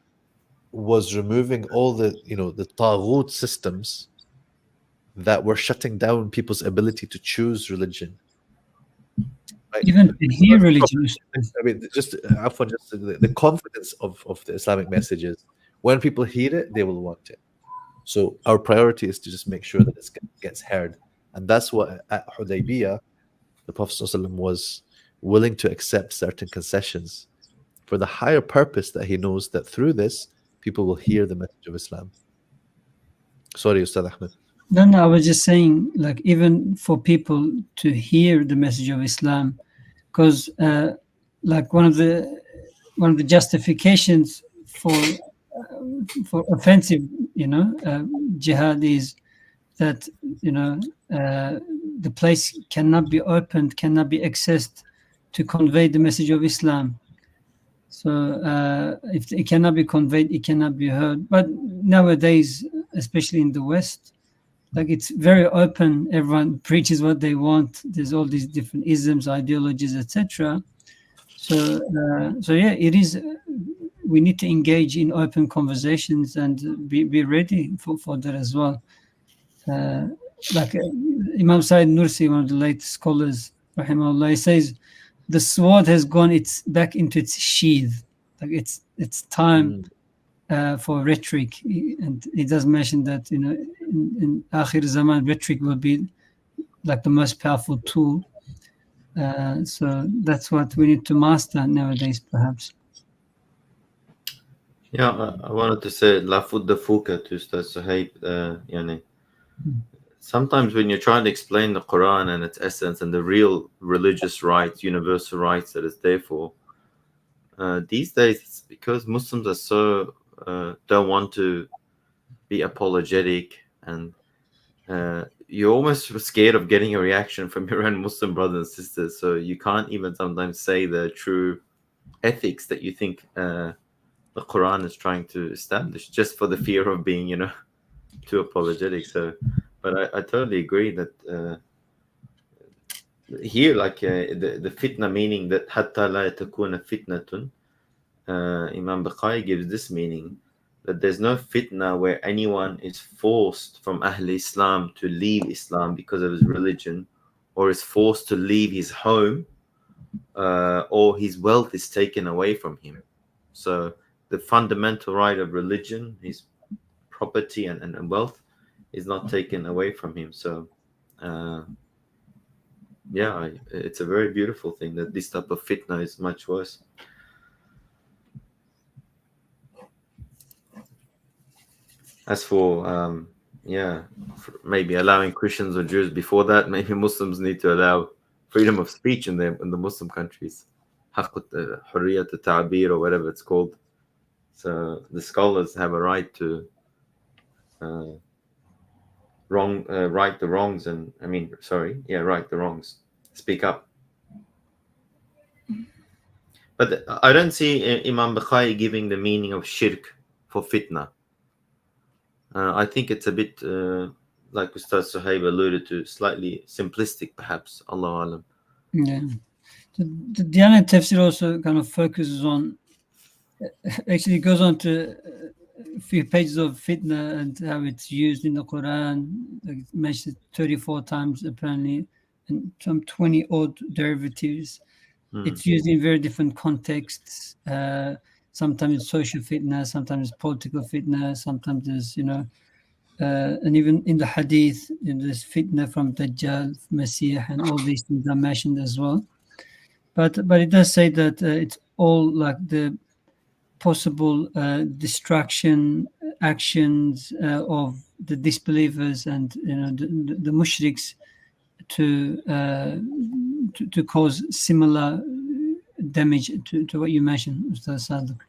was removing all the the taghut systems that were shutting down people's ability to choose religion. Right? Even to hear religion. I mean, just the confidence of the Islamic messages. When people hear it, they will want it. So our priority is to just make sure that it gets heard, and that's what at Hudaybiyah, the Prophet ﷺ was willing to accept certain concessions for the higher purpose that he knows that through this people will hear the message of Islam. Sorry, Ustadh Ahmed. No, I was just saying, like, even for people to hear the message of Islam, because like one of the justifications for offensive, jihad is that the place cannot be opened, cannot be accessed to convey the message of Islam. So if it cannot be conveyed, it cannot be heard. But nowadays, especially in the West, like, it's very open. Everyone preaches what they want. There's all these different isms, ideologies, etc. So yeah, it is. We need to engage in open conversations and be ready for that as well. Like Imam Saeed Nursi, one of the late scholars, rahimahullah, he says the sword has gone back into its sheath. Like, it's time for rhetoric, and he does mention that in Akhir Zaman, rhetoric will be like the most powerful tool. So that's what we need to master nowadays, perhaps. Yeah, I wanted to say lafud dafuka to Ustadh Sohaib. Sometimes when you're trying to explain the Quran and its essence and the real religious rights, universal rights that it's there for, these days it's because Muslims are so don't want to be apologetic, and you're almost scared of getting a reaction from your own Muslim brothers and sisters. So you can't even sometimes say the true ethics that you think the Quran is trying to establish, just for the fear of being, too apologetic. So, but I totally agree that here, like the fitna meaning that hatta la takuna fitnatun, Imam Bukhari gives this meaning that there's no fitna where anyone is forced from Ahl Islam to leave Islam because of his religion, or is forced to leave his home, or his wealth is taken away from him. So the fundamental right of religion, his property and wealth, is not taken away from him. So yeah, it's a very beautiful thing that this type of fitna is much worse. As for maybe allowing Christians or Jews before that, maybe Muslims need to allow freedom of speech in the Muslim countries, hurriyat al-ta'bir, or whatever it's called. So the scholars have a right to right the wrongs, and right the wrongs, speak up. But I don't see Imam Bukhari giving the meaning of shirk for fitna. I think it's a bit like Ustadh Sohaib alluded to, slightly simplistic, perhaps. Allahu Alam. Yeah, the Diyanat Tafsir also kind of focuses on. Actually, it goes on to a few pages of fitna and how it's used in the Quran. Like, it's mentioned 34 times apparently, and some 20 odd derivatives. It's used in very different contexts. Sometimes it's social fitna, sometimes it's political fitna, sometimes there's, and even in the hadith, there's fitna from Dajjal, Masih, and all these things are mentioned as well. But it does say that it's all like the possible destruction actions of the disbelievers and the mushriks to cause similar damage to what you mentioned, Ustadh Sadeq.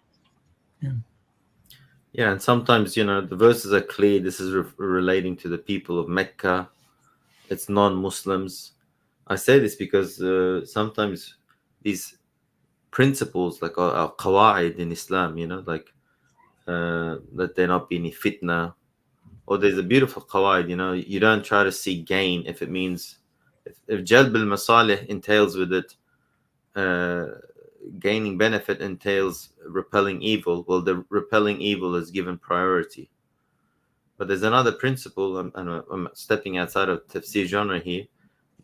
Yeah, and sometimes the verses are clear. This is relating to the people of Mecca. It's non-Muslims. I say this because sometimes these principles, like our qawa'id in Islam, like that there not be any fitna, or there's a beautiful qawa'id, you don't try to see gain if it means, if jalb al-masalih entails with it gaining benefit entails repelling evil, well, the repelling evil is given priority. But there's another principle, and I'm stepping outside of tafsir genre here,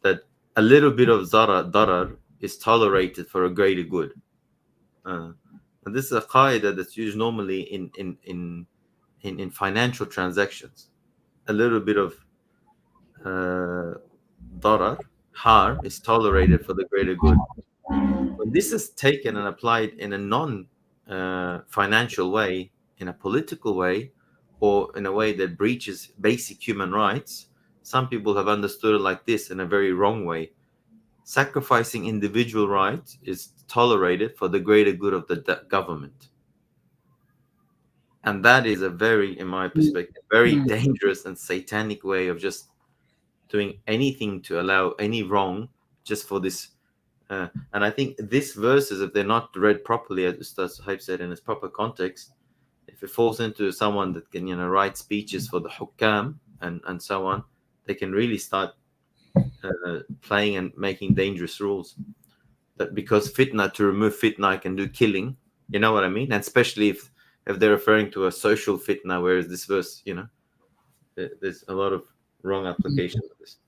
that a little bit of darar is tolerated for a greater good. And this is a qaida that's used normally in financial transactions. A little bit of darar, harm, is tolerated for the greater good. When this is taken and applied in a non-financial way, in a political way, or in a way that breaches basic human rights, some people have understood it like this in a very wrong way. Sacrificing individual rights is tolerated for the greater good of the government. And that is a very, in my perspective, very dangerous and satanic way of just doing anything to allow any wrong just for this. And I think these verses, if they're not read properly, as Ustadh Sohaib said, in its proper context, if it falls into someone that can, write speeches for the hukam and so on, they can really start playing and making dangerous rules. That because fitna, to remove fitna, I can do killing. You know what I mean? And especially if they're referring to a social fitna, whereas this verse, there's a lot of wrong application of this.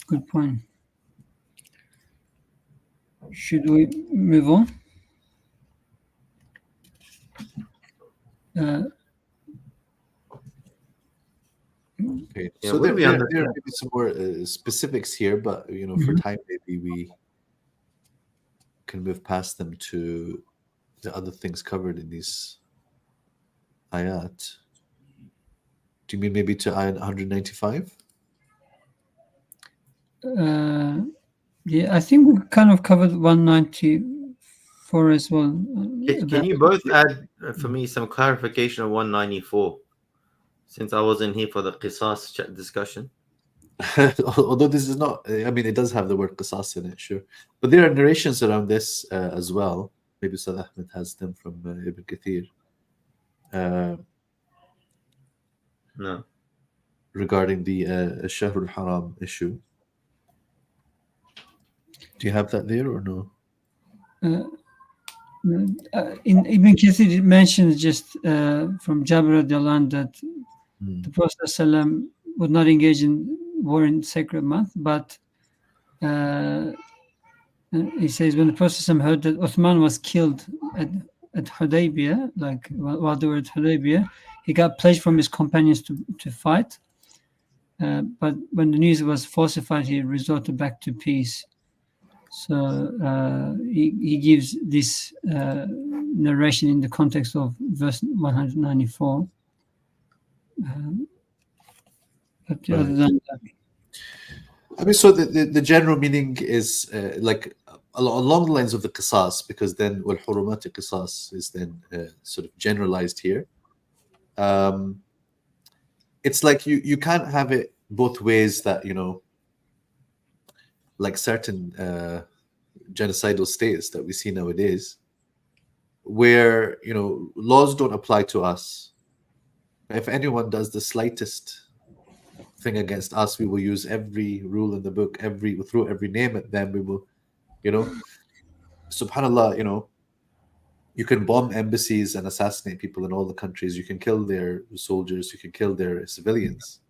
Good point. Should we move on? Okay. Yeah, So what do we there understand? may be some more specifics here, but for time, maybe we can move past them to the other things covered in these ayat. Do you mean maybe to ayat 195? Yeah, I think we kind of covered 194 as well. Can you both add for me some clarification of 194? Since I wasn't here for the qisas discussion. Although this is not, it does have the word qisas in it, sure. But there are narrations around this as well. Maybe Ustadh Ahmed has them from Ibn Kathir. No. Regarding the Shahr al-Haram issue. Do you have that there or no? In Ibn Kathir, it mentions just from Jabir radiallahu anhu that the Prophet ﷺ would not engage in war in sacred month, but he says when the Prophet ﷺ heard that Uthman was killed at Hudaybiyah, like while they were at Hudaybiyah, he got pledged from his companions to fight. But when the news was falsified, he resorted back to peace. So he gives this narration in the context of verse 194. But other than that, so the general meaning is like along the lines of the qisas, because then wal hurumat qisas is then sort of generalized here. It's like you can't have it both ways, that like certain genocidal states that we see nowadays, where laws don't apply to us. If anyone does the slightest thing against us, we will use every rule in the book, we'll throw every name at them. We will, subhanallah, you can bomb embassies and assassinate people in all the countries. You can kill their soldiers. You can kill their civilians.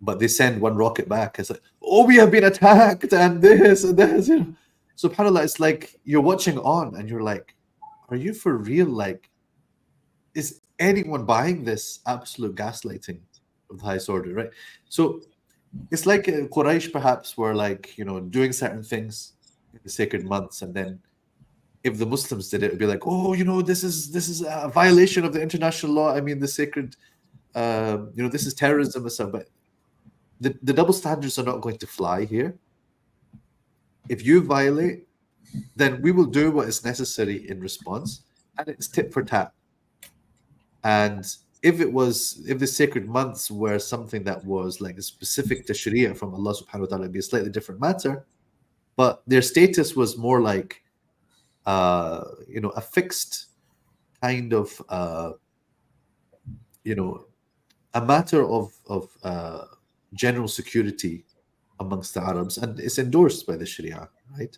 But they send one rocket back. It's like, oh, we have been attacked and this and this. SubhanAllah, it's like you're watching on and you're like, are you for real? Like, is anyone buying this absolute gaslighting of the highest order, right? So it's like Quraysh perhaps were like, doing certain things in the sacred months, and then if the Muslims did it, it'd be like, oh, this is a violation of the international law. The sacred, this is terrorism and stuff. But the double standards are not going to fly here. If you violate, then we will do what is necessary in response, and it's tit for tat. And if the sacred months were something that was like specific to Sharia from Allah subhanahu wa ta'ala, it'd be a slightly different matter. But their status was more like a fixed kind of a matter of general security amongst the Arabs, and it's endorsed by the Sharia, right?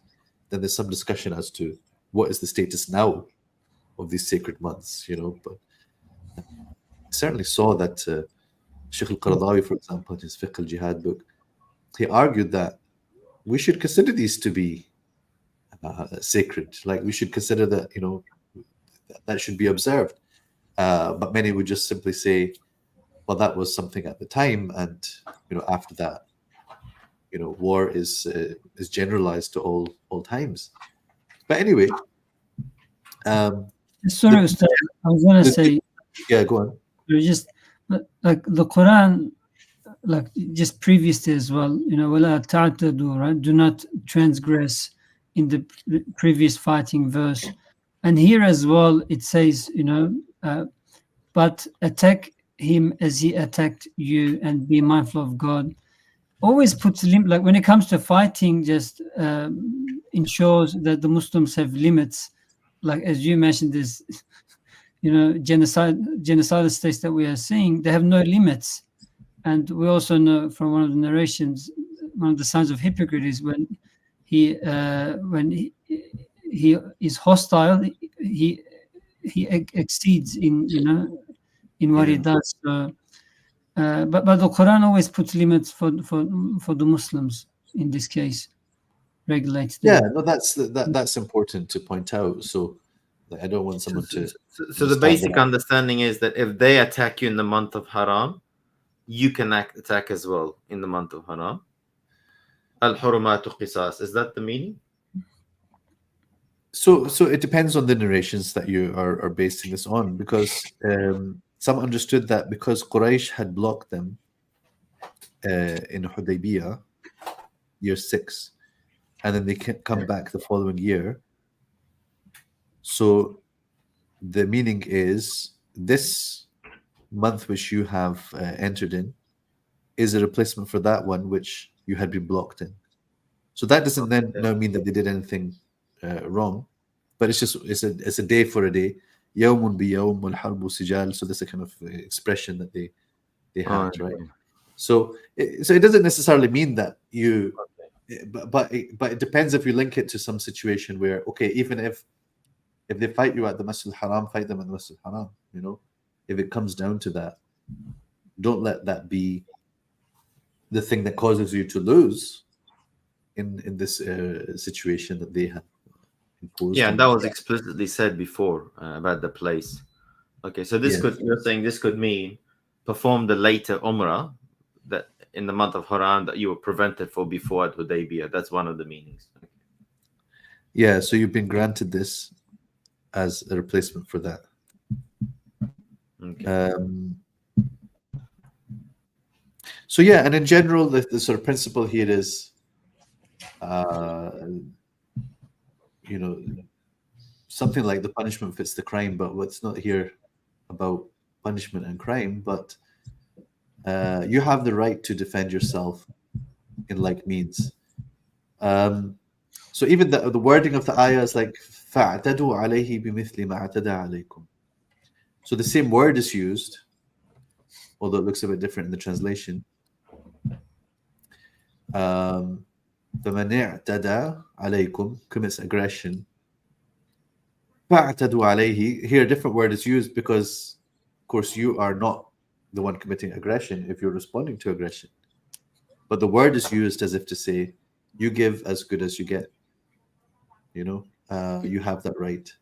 then there's some discussion as to what is the status now of these sacred months, but I certainly saw that Sheikh al-Qaradawi, for example, in his Fiqh al-Jihad book, he argued that we should consider these to be sacred. Like we should consider that, that should be observed. But many would just simply say, well, that was something at the time, and after that, war is generalized to all times. But anyway, sorry, Ustadh, I was gonna say, yeah, go on. Just like the Quran, like just previously as well, وَلَا تَعْتَدُوا, right? Do not transgress in the previous fighting verse. And here as well, it says, but attack him as he attacked you and be mindful of God. Always puts limit, like when it comes to fighting, just ensures that the Muslims have limits. Like as you mentioned, this, genocidal states that we are seeing, they have no limits. And we also know from one of the narrations, one of the signs of hypocrite is when he is hostile, he exceeds in what he does. So, but the Quran always puts limits for the Muslims in this case, regulates them. Yeah, no, that's important to point out. So I don't want someone to. So the basic understanding is that if they attack you in the month of Haram, you can attack as well in the month of Haram. Al-Hurumatu Qisas. Is that the meaning? So it depends on the narrations that you are basing this on, because some understood that because Quraysh had blocked them in Hudaybiyah, year 6, and then they can't come back the following year. So the meaning is this month which you have entered in is a replacement for that one which you had been blocked in. So that doesn't then now mean that they did anything wrong, but it's a day for a day. Yawmun bi yawm wal harbu sijal. So that's a kind of expression that they had, right? So it doesn't necessarily mean that you, but it depends if you link it to some situation where, okay, even if they fight you at the Masjid al-Haram, fight them at the Masjid al-Haram. If it comes down to that, don't let that be the thing that causes you to lose in this situation that they have imposed. Yeah, and that was explicitly said before about the place. Okay, so you're saying this could mean perform the later Umrah that in the month of Haram that you were prevented for before at Hudaybiyah. That's one of the meanings. Yeah, so you've been granted this as a replacement for that. Okay. So yeah, and in general, the sort of principle here is, something like the punishment fits the crime, but what's not here about punishment and crime, but you have the right to defend yourself in like means. So even the wording of the ayah is like فَاعْتَدُوا عَلَيْهِ بِمِثْلِ مَا اعْتَدَى عَلَيْكُمْ. So the same word is used, although it looks a bit different in the translation. فَمَنْ اعْتَدَى عَلَيْكُمْ, commits aggression. فَاعْتَدُوا عَلَيْهِ, here a different word is used because, of course, you are not the one committing aggression if you're responding to aggression. But the word is used as if to say, you give as good as you get. You have that right.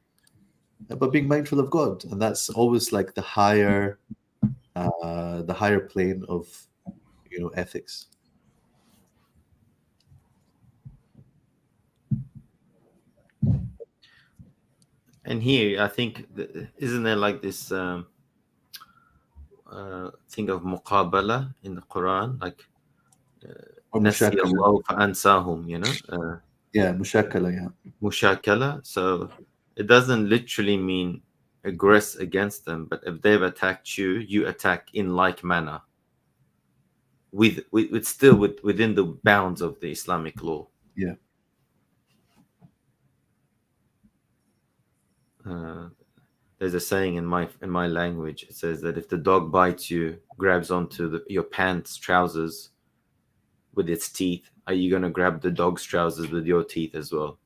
But being mindful of God, and that's always like the higher plane of ethics. And here, I think, isn't there like this thing of muqabala in the Quran, like nasi Allah fa'ansahum, Yeah, mushakala, yeah. Mushakala. So it doesn't literally mean aggress against them, but if they've attacked you, you attack in like manner. With still within the bounds of the Islamic law. Yeah. There's a saying in my language. It says that if the dog bites you, grabs onto your pants, trousers with its teeth, are you going to grab the dog's trousers with your teeth as well?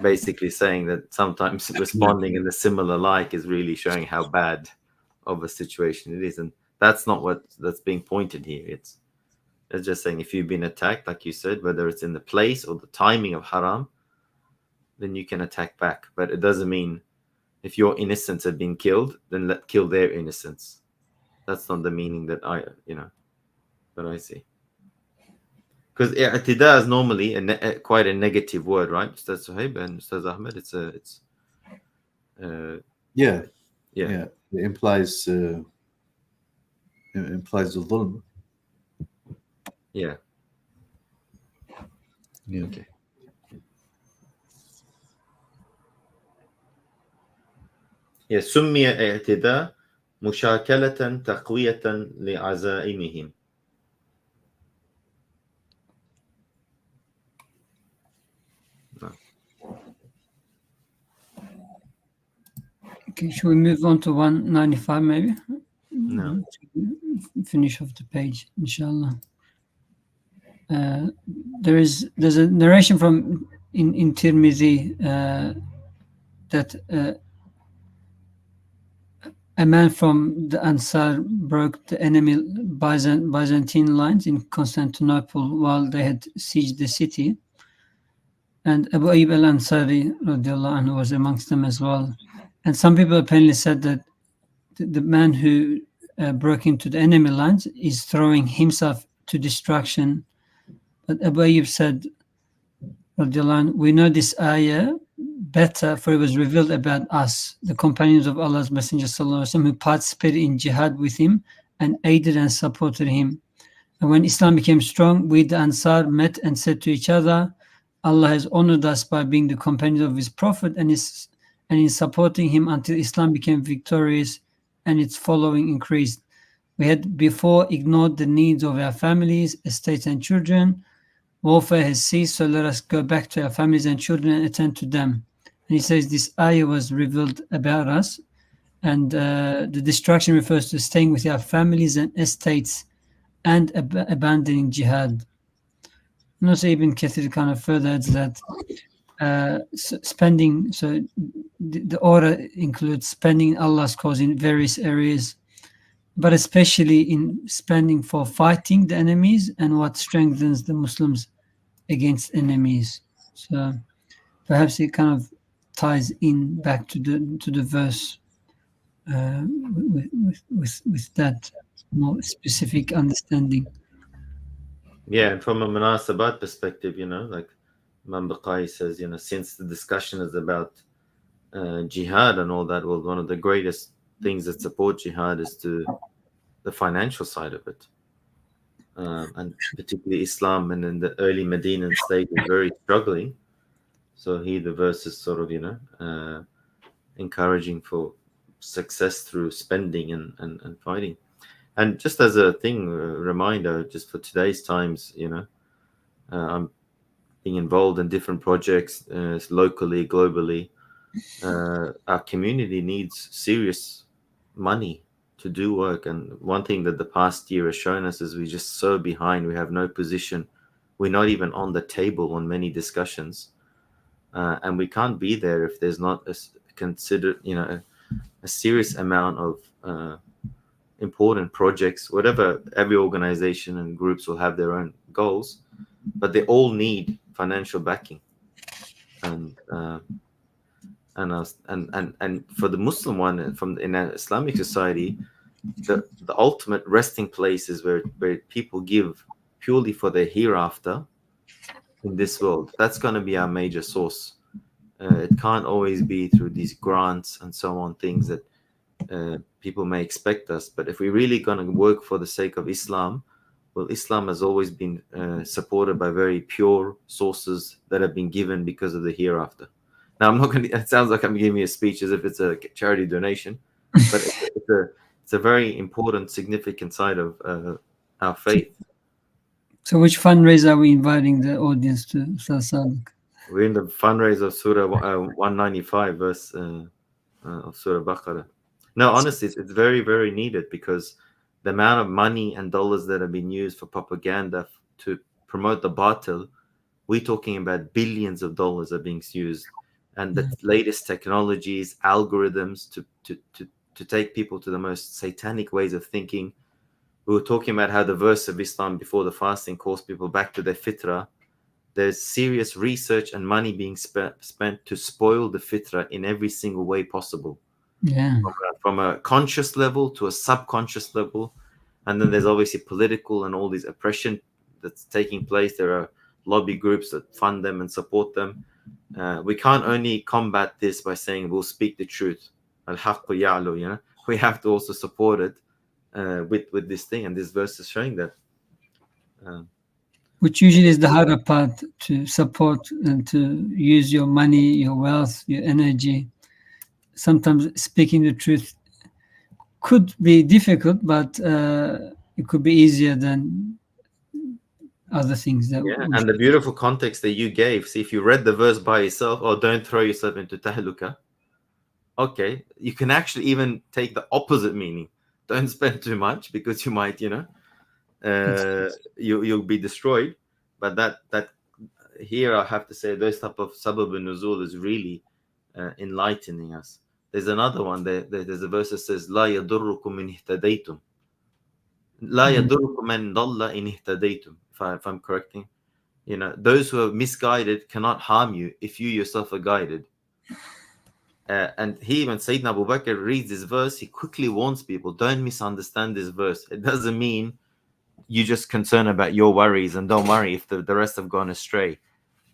basically saying that sometimes responding in a similar like is really showing how bad of a situation it is, and that's not that's being pointed here. It's just saying if you've been attacked, like you said, whether it's in the place or the timing of haram, then you can attack back. But it doesn't mean if your innocents have been killed, then kill their innocents. That's not the meaning that I see. Because i'tida is normally quite a negative word, right, Ustadh Sohaib and Ustadh Ahmed? Yeah. It implies the dhulm. Yeah. Okay. سمي اعتداء مشاكلة تقوية لعزائمهم. Okay, should we move on to 195 maybe? No. Finish off the page, inshallah. There's a narration from in Tirmidhi that a man from the Ansar broke the enemy Byzantine lines in Constantinople while they had sieged the city. And Abu Ayyub al-Ansari radiallahu anhu was amongst them as well. And some people apparently said that the man who broke into the enemy lines is throwing himself to destruction. But Abu Ayyub said, radiallahu anhu, we know this ayah better, for it was revealed about us, the companions of Allah's Messenger sallallahu alaihi wasallam, who participated in jihad with him and aided and supported him. And when Islam became strong, we the Ansar met and said to each other, Allah has honored us by being the companions of his Prophet and in supporting him until Islam became victorious and its following increased. We had before ignored the needs of our families, estates and children. Warfare has ceased, so let us go back to our families and children and attend to them. And he says this ayah was revealed about us, and the destruction refers to staying with our families and estates and abandoning jihad. And also Ibn Kathir kind of further adds that spending, so the order includes spending Allah's cause in various areas, but especially in spending for fighting the enemies and what strengthens the Muslims against enemies. So perhaps it kind of ties in back to the verse with that more specific understanding. Yeah, and from a munasabat perspective, like Imam Baqai says, since the discussion is about jihad and all that, well, one of the greatest things that support jihad is the financial side of it. And particularly Islam and in the early Medinan state is very struggling. So here the verse is sort of, encouraging for success through spending and fighting. And just as a reminder, just for today's times, I'm being involved in different projects locally, globally. Our community needs serious money to do work. And one thing that the past year has shown us is we're just so behind. We have no position. We're not even on the table on many discussions. And we can't be there if there's not a serious amount of important projects. Whatever, every organization and groups will have their own goals, but they all need financial backing. And for the Muslim one, in an Islamic society, the ultimate resting place is where people give purely for their hereafter in this world. That's going to be our major source. It can't always be through these grants and so on, things that people may expect us. But if we're really going to work for the sake of Islam, well, Islam has always been supported by very pure sources that have been given because of the hereafter. Now, I'm not going to, it sounds like I'm giving you a speech as if it's a charity donation, but it's a very important, significant side of our faith. So which fundraiser are we inviting the audience to, Ustadh Sadeq? We're in the fundraiser of Surah 195, verse of Surah Baqarah. No, honestly, it's very, very needed, because the amount of money and dollars that have been used for propaganda to promote the batil We're talking about billions of dollars are being used, and the latest technologies, algorithms to take people to the most satanic ways of thinking. We were talking about how the verse of Islam before the fasting calls people back to their fitrah. There's serious research and money being spent to spoil the fitrah in every single way possible. Yeah. From a conscious level to a subconscious level. And then there's obviously political and all these oppression that's taking place. There are lobby groups that fund them and support them. We can't only combat this by saying we'll speak the truth. Al-haqqu ya'lu, you know? We have to also support it with this thing. And this verse is showing that. Which usually is the harder part, to support and to use your money, your wealth, your energy. Sometimes speaking the truth could be difficult, but it could be easier than other things. That and the beautiful context that you gave. See, if you read the verse by yourself, or don't throw yourself into tahluka, okay, you can actually even take the opposite meaning. Don't spend too much because you might, you'll be destroyed. But that here I have to say, those type of sabab al-nuzul is really enlightening us. There's another one. There's a verse that says, "La yadurrukum in ihtadaytum." La yadurrukum man dalla in ihtadaytum. If I'm correcting, those who are misguided cannot harm you if you yourself are guided. And when Sayyidina Abu Bakr reads this verse, he quickly warns people, don't misunderstand this verse. It doesn't mean you just concern about your worries and don't worry if the rest have gone astray.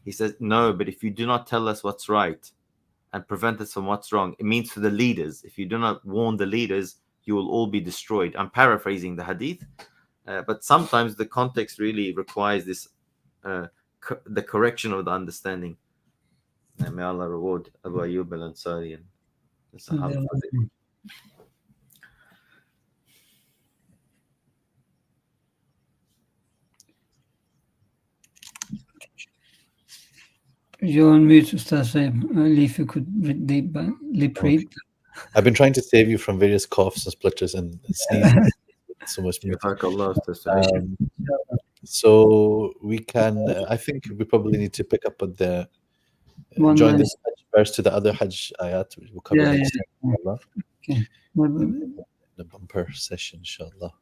He says, no, but if you do not tell us what's right and prevent us from what's wrong, it means for the leaders. If you do not warn the leaders, you will all be destroyed. I'm paraphrasing the hadith, but sometimes the context really requires this, the correction of the understanding. And may Allah reward Abu Ayyub al-Ansari and the Sahaba. You're on mute, Ustadh Saeed. Only if you could lip read. I've been trying to save you from various coughs and splutters and sneezes. So much. So we can. I think we probably need to pick up on the join this verse to the other Hajj ayat. We'll cover next time, inshallah. Okay. The bumper session, inshallah.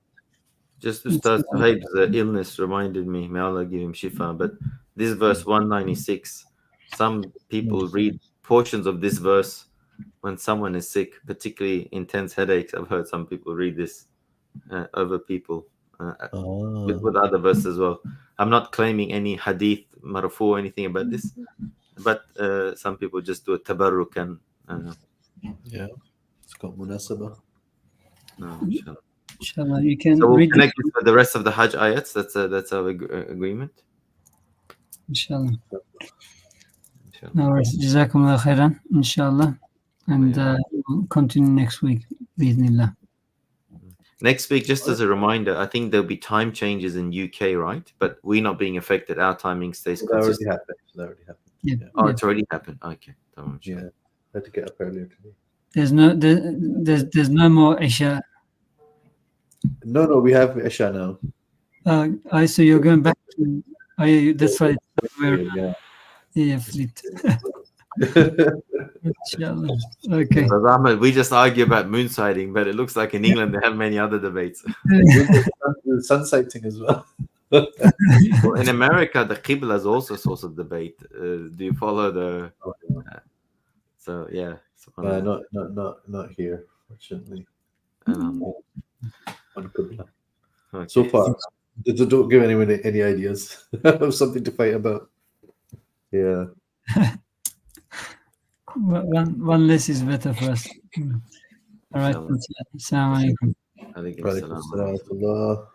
Just Ustadh Sohaib's illness reminded me, may Allah give him shifa, but this verse 196, some people read portions of this verse when someone is sick, particularly intense headaches. I've heard some people read this over people with other verses as well. I'm not claiming any hadith, marfu, or anything about this, but some people just do a tabarruk and yeah, it's got munasabah. No, inshallah. Inshallah, you can so we'll read connect with the rest of the Hajj ayats. That's our agreement. Inshallah. No worries. Jazakumullah khairan, inshallah. And we'll continue next week, bi'idhnillah. Next week, just as a reminder, I think there'll be time changes in UK, right? But we're not being affected. Our timing stays consistent. That already happened. Yeah. Oh, it's already happened. Okay. Yeah. I had to get up earlier today. There's no more Isha. No, we have Isha now. I so you're going back to. That's why. Yeah, fleet. Inshallah. Okay. So Ahmed, we just argue about moon sighting, but it looks like in England they have many other debates. Sun sighting as well. Well, in America, the Qibla is also a source of debate. Do you follow the? So yeah. Not here, fortunately. On Qibla. Okay. So far, don't give anyone any ideas of something to fight about. Yeah. One less is better for us. All right. Assalamu alaikum. Alaikum salam.